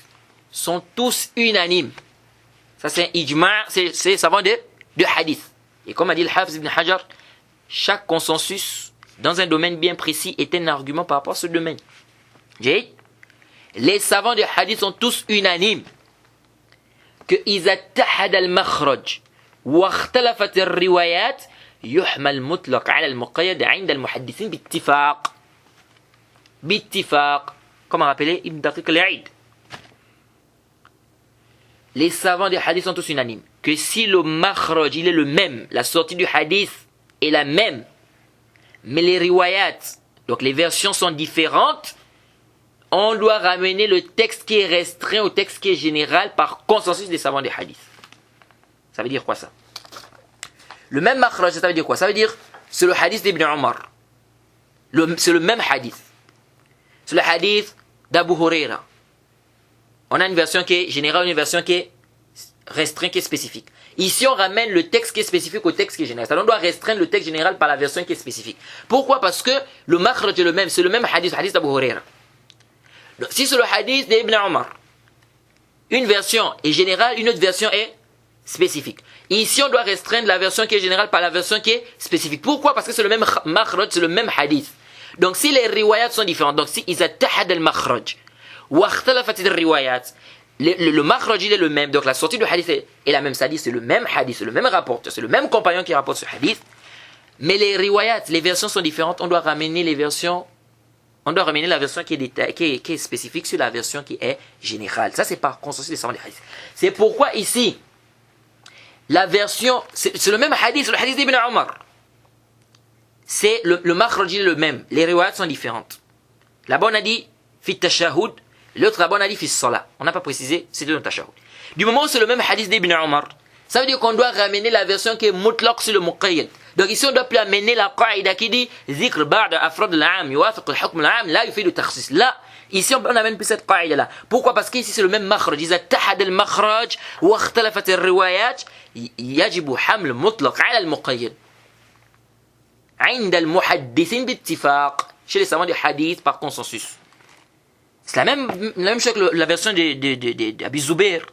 sont tous unanimes. Ça c'est un ijma', c'est les savants de hadith. Et comme a dit le Hafiz ibn Hajar, chaque consensus dans un domaine bien précis est un argument par rapport à ce domaine. Les savants des hadiths sont tous unanimes que إذا اتحد المخرج واختلفت الروايات يحمل مطلق على المقيد عند المحدثين باتفاق comme a rappelé Ibn Daqiq al-Eid. Les savants des hadiths sont tous unanimes que si le makhraj il est le même, la sortie du hadith est la même, mais les riwayat, donc les versions sont différentes, on doit ramener le texte qui est restreint au texte qui est général par consensus des savants des hadiths. Ça veut dire quoi ça? Le même makhraj, ça veut dire quoi? Ça veut dire, c'est le hadith d'Ibn Omar. C'est le même hadith. C'est le hadith d'Abu Huraira. On a une version qui est générale, une version qui est restreinte, qui est spécifique. Ici, on ramène le texte qui est spécifique au texte qui est général. On doit restreindre le texte général par la version qui est spécifique. Pourquoi? Parce que le makhraj est le même. C'est le même hadith, le hadith d'Abu Huraira. Donc, si c'est le hadith d'Ibn Omar, une version est générale, une autre version est spécifique. Ici, on doit restreindre la version qui est générale par la version qui est spécifique. Pourquoi? Parce que c'est le même makhraj, c'est le même hadith. Donc, si les riwayats sont différents, donc si ils attahad al-makhraj, wa ikhtalafat al-riwayat, le makhraj il est le même, donc la sortie du hadith est la même, c'est-à-dire c'est le même hadith, c'est le même rapporteur, c'est le même compagnon qui rapporte ce hadith, mais les riwayat, les versions sont différentes, on doit ramener la version qui est spécifique sur la version qui est générale. Ça c'est par consensus des savants des hadiths. C'est pourquoi ici, la version, c'est le même hadith, le hadith d'Ibn Omar. C'est le makhraj est le même, les riwayat sont différentes. Là-bas on a dit fi tashahhud, l'autre là-bas on a dit fi salat. On n'a pas précisé, c'est deux tashahhud. Du moment où c'est le même hadith d'Ibn Omar, ça veut dire qu'on doit ramener la version qui est mutlaq sur le muqayyad. Donc ici on doit plus amener la qaïda qui dit zikr ba'da afrad al-'am yuwafiq al-hukm al-'am la yufidu takhsis. Là, ici on n'amène plus cette qaïda là. Pourquoi? Parce qu'ici c'est le même makhraj. إذا اتحد المخرج واختلفت الروايات يجب حمل مطلق على المقيد عند المحدثين باتفاق. Chez les savants du hadith par consensus. C'est la même chose que la version d'Abi Zubair.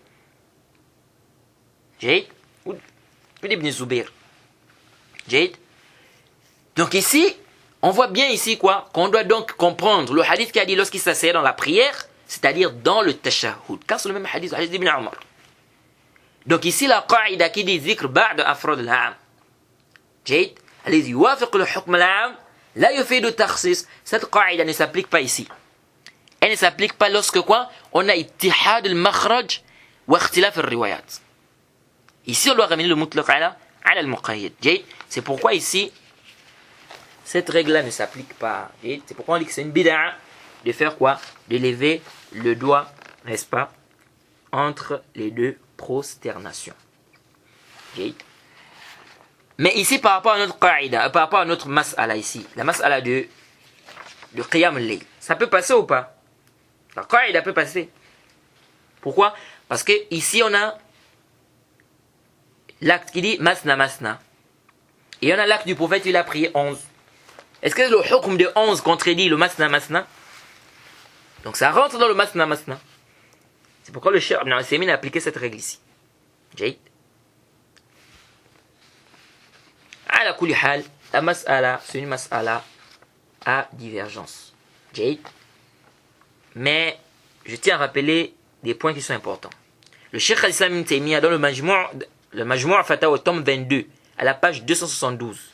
Jade ou d'Ibn Zubair. Jade. Donc ici, on voit bien ici quoi? Qu'on doit donc comprendre le hadith qui a dit lorsqu'il s'asseyait dans la prière, c'est-à-dire dans le tashahhud. Car c'est le même hadith, le hadith d'Ibn Omar. Donc ici, la qaïda qui dit zikr ba'da afrad al-'am. Jade. الذي يوافق الحكم العام لا يفيد التخصيص. Cette qaïda ne s'applique pas ici. Elle ne s'applique pas lorsque quoi? On a ittihad al-makhraj wa ikhtilaf al-riwayat. Ici, on doit ramener le mutlaq ala al-muqayyad. C'est pourquoi ici, cette règle-là ne s'applique pas. C'est pourquoi on dit que c'est une bid'a de faire quoi? De lever le doigt, n'est-ce pas, entre les deux prosternations. Mais ici, par rapport à notre qaïda, par rapport à notre mas'ala ici, la mas'ala de qiyam al-layl, ça peut passer ou pas? La qaïda peut passer. Pourquoi? Parce que ici on a l'acte qui dit masna masna. Et on a l'acte du prophète, il a prié 11. Est-ce que le hukm de 11 contredit le masna masna? Donc ça rentre dans le masna masna. C'est pourquoi le Cheikh Ibn Uthaymin a appliqué cette règle ici. Jaïd. Ala kulli hal, la mas'ala, c'est une mas'ala à divergence. Jaïd. Mais je tiens à rappeler des points qui sont importants. Le Cheikh al-Islam Ibn Taymiyyah dans le Majmou' Fatawa tome 22, à la page 272,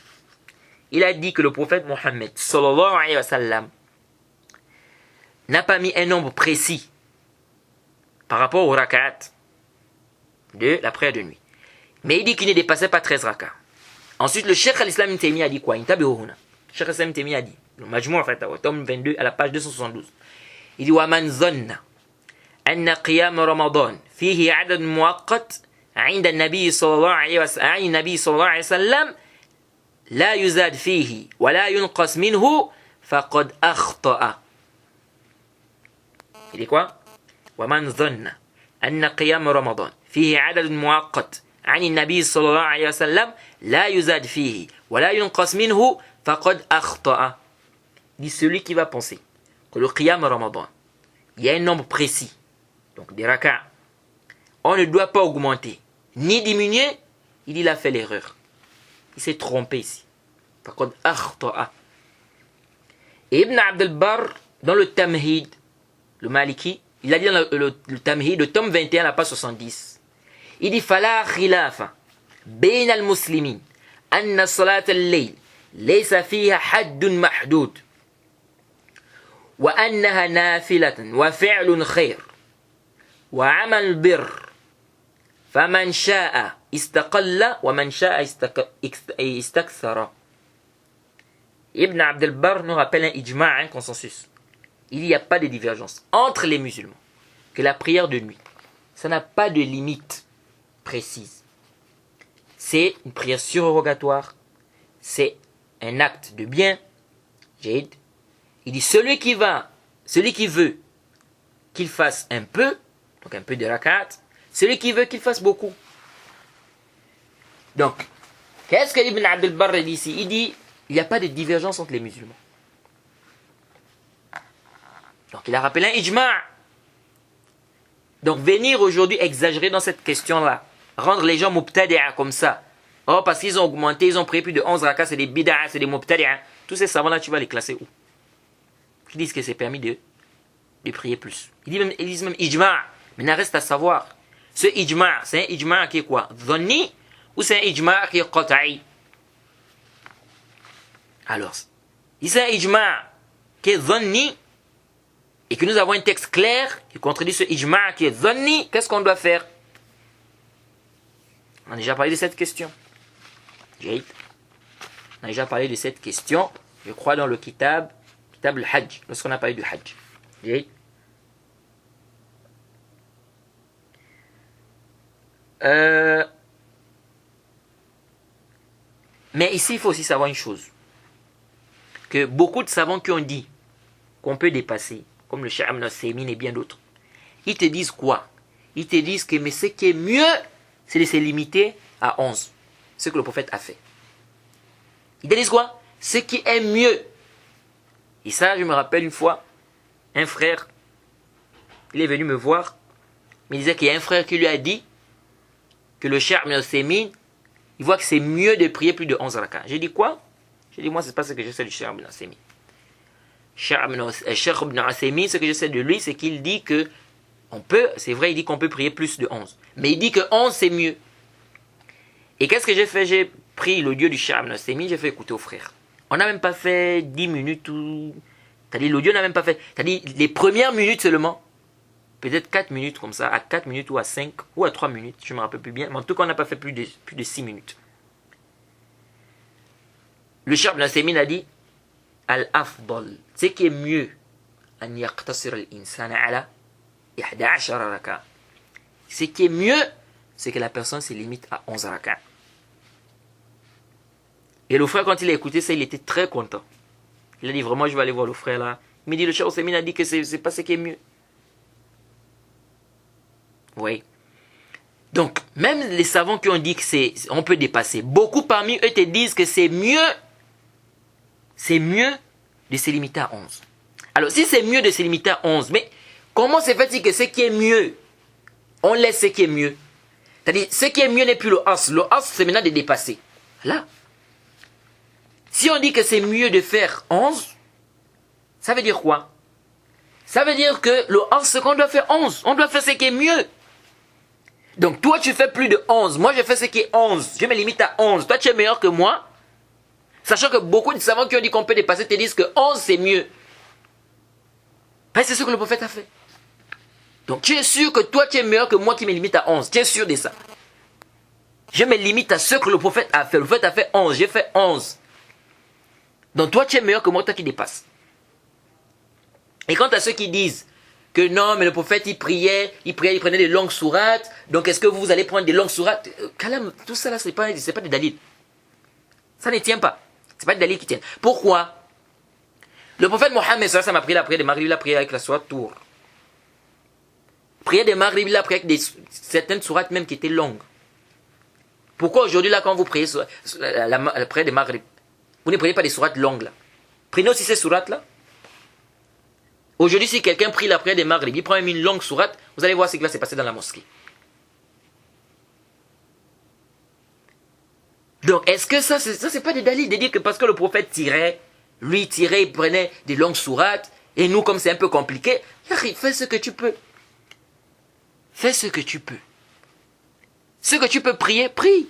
il a dit que le prophète Mohammed sallallahu alayhi wa sallam n'a pas mis un nombre précis par rapport au rakat de la prière de nuit. Mais il dit qu'il ne dépassait pas 13 rakats. Ensuite, le Cheikh al-Islam Ibn Taymiyyah a dit quoi? Le Cheikh al-Islam Ibn Taymiyyah a dit, le Majmou' Fatawa tome 22, à la page 272, il dit وَمَنْ ظَنَّ أن قيام رمضان فيه عدد مؤقت عند النبي صلى الله عليه وسلم لا يزاد فيه ولا ينقص منه فقد أخطأ. Il dit quoi? ومن ظن أن قيام رمضان فيه عدد مؤقت عن النبي صلى الله عليه وسلم لا يزاد فيه ولا ينقص منه فقد أخطأ. Dit celui qui va penser que le qiyam Ramadan, il y a un nombre précis, donc des rakats, on ne doit pas augmenter ni diminuer, il a fait l'erreur. Il s'est trompé ici. فقد أخطأ. Et Ibn Abd al-Barr, dans le Tamhid, le Maliki, il a dit dans le Tamhid, le tome 21, la page 70, il dit فلا خلاف بين المسلمين أن صلاة الليل ليس فيها حد محدود وأنها نافلة وفعل خير وعمل بر فمن شاء استقل ومن شاء استكثر. Ibn Abd al-Barr nous rappelle un ijma', un consensus. Il n'y a pas de divergence entre les musulmans que la prière de nuit, ça n'a pas de limite précise. C'est une prière surrogatoire, c'est un acte de bien. Jaïd. Il dit celui qui veut qu'il fasse un peu, donc un peu de rakat, celui qui veut qu'il fasse beaucoup. Donc, qu'est-ce que Ibn Abd al-Barr dit ici? Il dit il n'y a pas de divergence entre les musulmans. Donc il a rappelé un ijma'. Donc venir aujourd'hui exagérer dans cette question-là, rendre les gens mubtadi'a comme ça, oh parce qu'ils ont augmenté, ils ont pris plus de 11 rakats, c'est des bid'a, c'est des mubtadi'a, tous ces savants-là tu vas les classer où? Qui disent que c'est permis de prier plus. Ils disent même ijma', mais il reste à savoir, ce ijma', c'est un ijma' qui est quoi? Dhanni ou c'est un ijma' qui est qata'i? Alors, si c'est un ijma' qui est dhanni et que nous avons un texte clair qui contredit ce ijma' qui est dhanni, qu'est-ce qu'on doit faire? On a déjà parlé de cette question. On a déjà parlé de cette question, je crois dans le kitab al-Hajj, lorsqu'on a parlé du Hajj. Mais ici, il faut aussi savoir une chose. Que beaucoup de savants qui ont dit qu'on peut dépasser, comme le Cheikh Ibn Uthaymin et bien d'autres, ils te disent quoi? Ils te disent que mais ce qui est mieux, c'est de se limiter à 11. Ce que le prophète a fait. Ils te disent quoi? Ce qui est mieux. Et ça, je me rappelle une fois, un frère, il est venu me voir, mais il disait qu'il y a un frère qui lui a dit que le Cheikh Ibn Uthaymin, il voit que c'est mieux de prier plus de 11 rakats. J'ai dit quoi? J'ai dit moi, c'est pas ce que je sais du Cheikh Ibn Uthaymin. Cheikh Ibn Uthaymin, ce que je sais de lui, c'est qu'il dit que on peut, c'est vrai, il dit qu'on peut prier plus de 11. Mais il dit que 11 c'est mieux. Et qu'est-ce que j'ai fait? J'ai pris l'audio du Cheikh Ibn Uthaymin, j'ai fait écouter au frère. On n'a même pas fait 10 minutes ou... C'est-à-dire l'audio n'a même pas fait... C'est-à-dire les premières minutes seulement. Peut-être 4 minutes comme ça, à 4 minutes ou à 5 ou à 3 minutes, je ne me rappelle plus bien. Mais en tout cas, on n'a pas fait plus de 6 minutes. Le Cheikh Ibn Uthaymin a dit Al-Afdal, ce qui est mieux, an yaqtasir al-insana ala 11 raka. Ce qui est mieux, c'est que la personne se limite à 11 raka. Et le frère, quand il a écouté ça, il était très content. Il a dit vraiment, je vais aller voir le frère là. Il me dit, le Cheikh Uthaymin a dit que c'est pas ce qui est mieux. Oui. Donc, même les savants qui ont dit que on peut dépasser, beaucoup parmi eux te disent que c'est mieux de se limiter à 11. Alors, si c'est mieux de se limiter à 11, mais comment se fait-il que ce qui est mieux, On laisse ce qui est mieux. C'est-à-dire, ce qui est mieux n'est plus le as. Le as, c'est maintenant de dépasser. Là. Si on dit que c'est mieux de faire 11, ça veut dire quoi? Ça veut dire que le as, c'est qu'on doit faire 11. On doit faire ce qui est mieux. Donc, toi, tu fais plus de 11. Moi, je fais ce qui est 11. Je me limite à 11. Toi, tu es meilleur que moi. Sachant que beaucoup de savants qui ont dit qu'on peut dépasser te disent que 11, c'est mieux. Ben, c'est ce que le prophète a fait. Donc, tu es sûr que toi, tu es meilleur que moi qui me limite à 11. Tu es sûr de ça. Je me limite à ce que le prophète a fait. Le prophète a fait 11. J'ai fait 11. Donc, toi, tu es meilleur que moi, toi qui dépasses. Et quant à ceux qui disent que non, mais le prophète, il priait, il prenait des longues sourates. Donc, est-ce que vous allez prendre des longues sourates? Calme, tout ça là, c'est pas des dalils. Ça ne tient pas. C'est pas des dalils qui tiennent. Pourquoi? Le prophète Mohammed, ça m'a prié la prière de Maghrib, il a prié avec la sourate Tour. Prière de Maghrib, il a prié avec certaines sourates même qui étaient longues. Pourquoi aujourd'hui, là, quand vous priez la prière de Maghrib, vous ne priez pas des sourates longues, là? Prenez aussi ces sourates-là. Aujourd'hui, si quelqu'un prie la prière de Maghrib, il prend même une longue sourate, vous allez voir ce qui va se passer dans la mosquée. Donc, est-ce que ça, c'est pas des dalils de dire que parce que le prophète tirait, il prenait des longues sourates, et nous, comme c'est un peu compliqué, fais ce que tu peux. Fais ce que tu peux. Ce que tu peux prier, prie.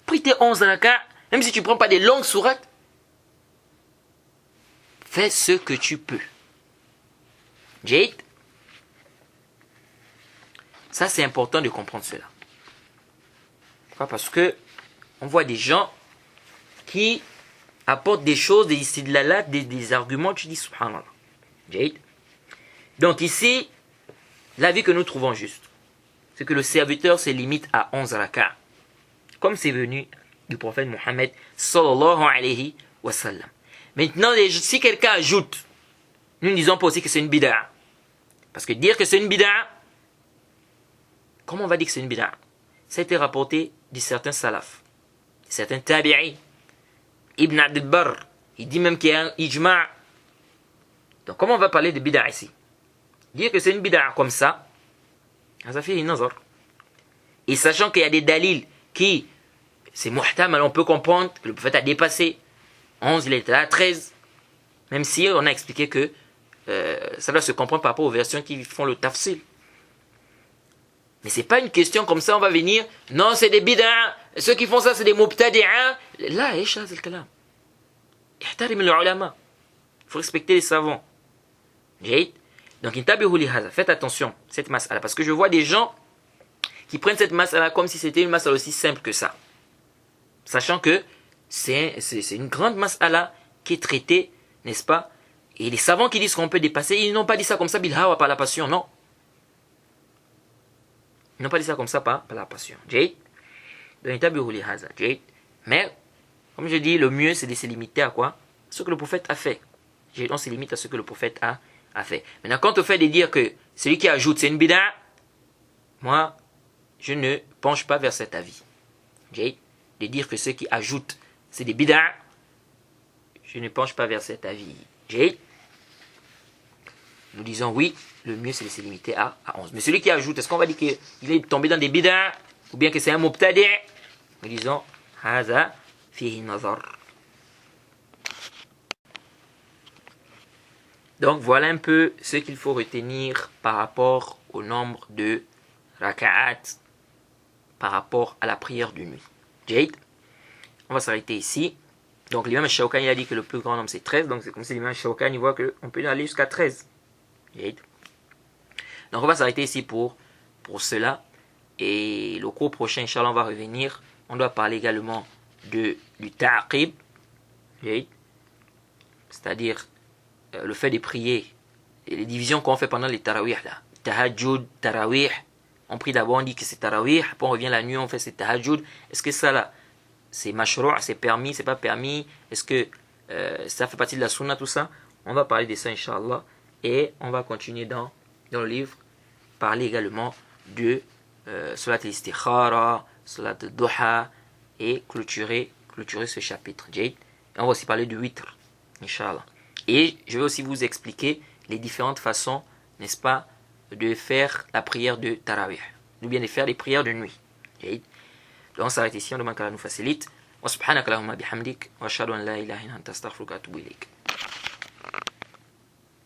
Prie tes 11 rakats, même si tu ne prends pas des longues sourates. Fais ce que tu peux. Jade. Ça, c'est important de comprendre cela. Pourquoi? Parce que on voit des gens qui apportent des choses, des arguments, tu dis subhanallah. Jade. Donc ici, l'avis que nous trouvons juste, c'est que le serviteur se limite à 11 rakats. Comme c'est venu du prophète Mohammed sallallahu alayhi wa sallam. Maintenant, si quelqu'un ajoute, nous ne disons pas aussi que c'est une bid'a. Parce que dire que c'est une bid'a, comment on va dire que c'est une bid'a? Ça a été rapporté de certains salaf, de certains tabi'i. Ibn Abd al-Barr, il dit même qu'il y a un ijma'. Donc comment on va parler de bid'a ici? Dire que c'est une bid'a comme ça fait une nazar. Et sachant qu'il y a des dalils qui, c'est muhtamal, on peut comprendre que le prophète a dépassé 11, il était à 13. Même si on a expliqué que ça doit se comprendre par rapport aux versions qui font le tafsil. Mais c'est pas une question comme ça, on va venir, non, c'est des bid'a, ceux qui font ça, c'est des mubtadi'a. Là, ايش هذا الكلام؟ احترم العلماء. Il faut respecter les savants. جيد. Donc, faites attention, cette mas'ala, parce que je vois des gens qui prennent cette mas'ala comme si c'était une mas'ala aussi simple que ça. Sachant que c'est une grande mas'ala qui est traitée, n'est-ce pas? Et les savants qui disent qu'on peut dépasser, ils n'ont pas dit ça comme ça, bilhawa, par la passion, non. Ils n'ont pas dit ça comme ça par la passion. Jade. Mais, comme je dis, le mieux c'est de se limiter à quoi? Ce que le prophète a fait. On se limite à ce que le prophète a fait. Maintenant, quand on fait de dire que celui qui ajoute c'est une bid'a, moi, je ne penche pas vers cet avis. De dire que ceux qui ajoutent c'est des bid'a, je ne penche pas vers cet avis. Nous disons oui, le mieux c'est de se limiter à 11. Mais celui qui ajoute, est-ce qu'on va dire qu'il est tombé dans des bid'a, ou bien que c'est un mubtadi'? Nous disons haza fihi nazar. Donc voilà un peu ce qu'il faut retenir par rapport au nombre de raka'at, par rapport à la prière de nuit. Jade, on va s'arrêter ici. Donc l'imam Shawkani il a dit que le plus grand nombre c'est 13, donc c'est comme si l'imam Shawkani voit qu'on peut aller jusqu'à 13. Jade. Donc on va s'arrêter ici pour cela. Et le cours prochain, Inch'Allah, on va revenir. On doit parler également du ta'aqib, c'est-à-dire le fait de prier, et les divisions qu'on fait pendant les tarawih là. Tahajjud, tarawih. On prie d'abord, on dit que c'est tarawih, après on revient la nuit, on fait c'est tahajjud. Est-ce que ça là, c'est mashrou', c'est permis, c'est pas permis? Est-ce que ça fait partie de la sunna, tout ça? On va parler de ça, Inch'Allah. Et on va continuer dans le livre, parler également de Salat al-Istikhara, Salat al-Duha, et clôturer ce chapitre. Et on va aussi parler du witr, Inch'Allah. Et je vais aussi vous expliquer les différentes façons, n'est-ce pas, de faire la prière de Tarawih. ou bien de faire des prières de nuit. Donc on s'arrête ici, on demande qu'Allah nous facilite. Wa subhanaka Allahumma bihamdik wa ashhadu an la ilaha illa anta astaghfiruka wa atubu ilayk.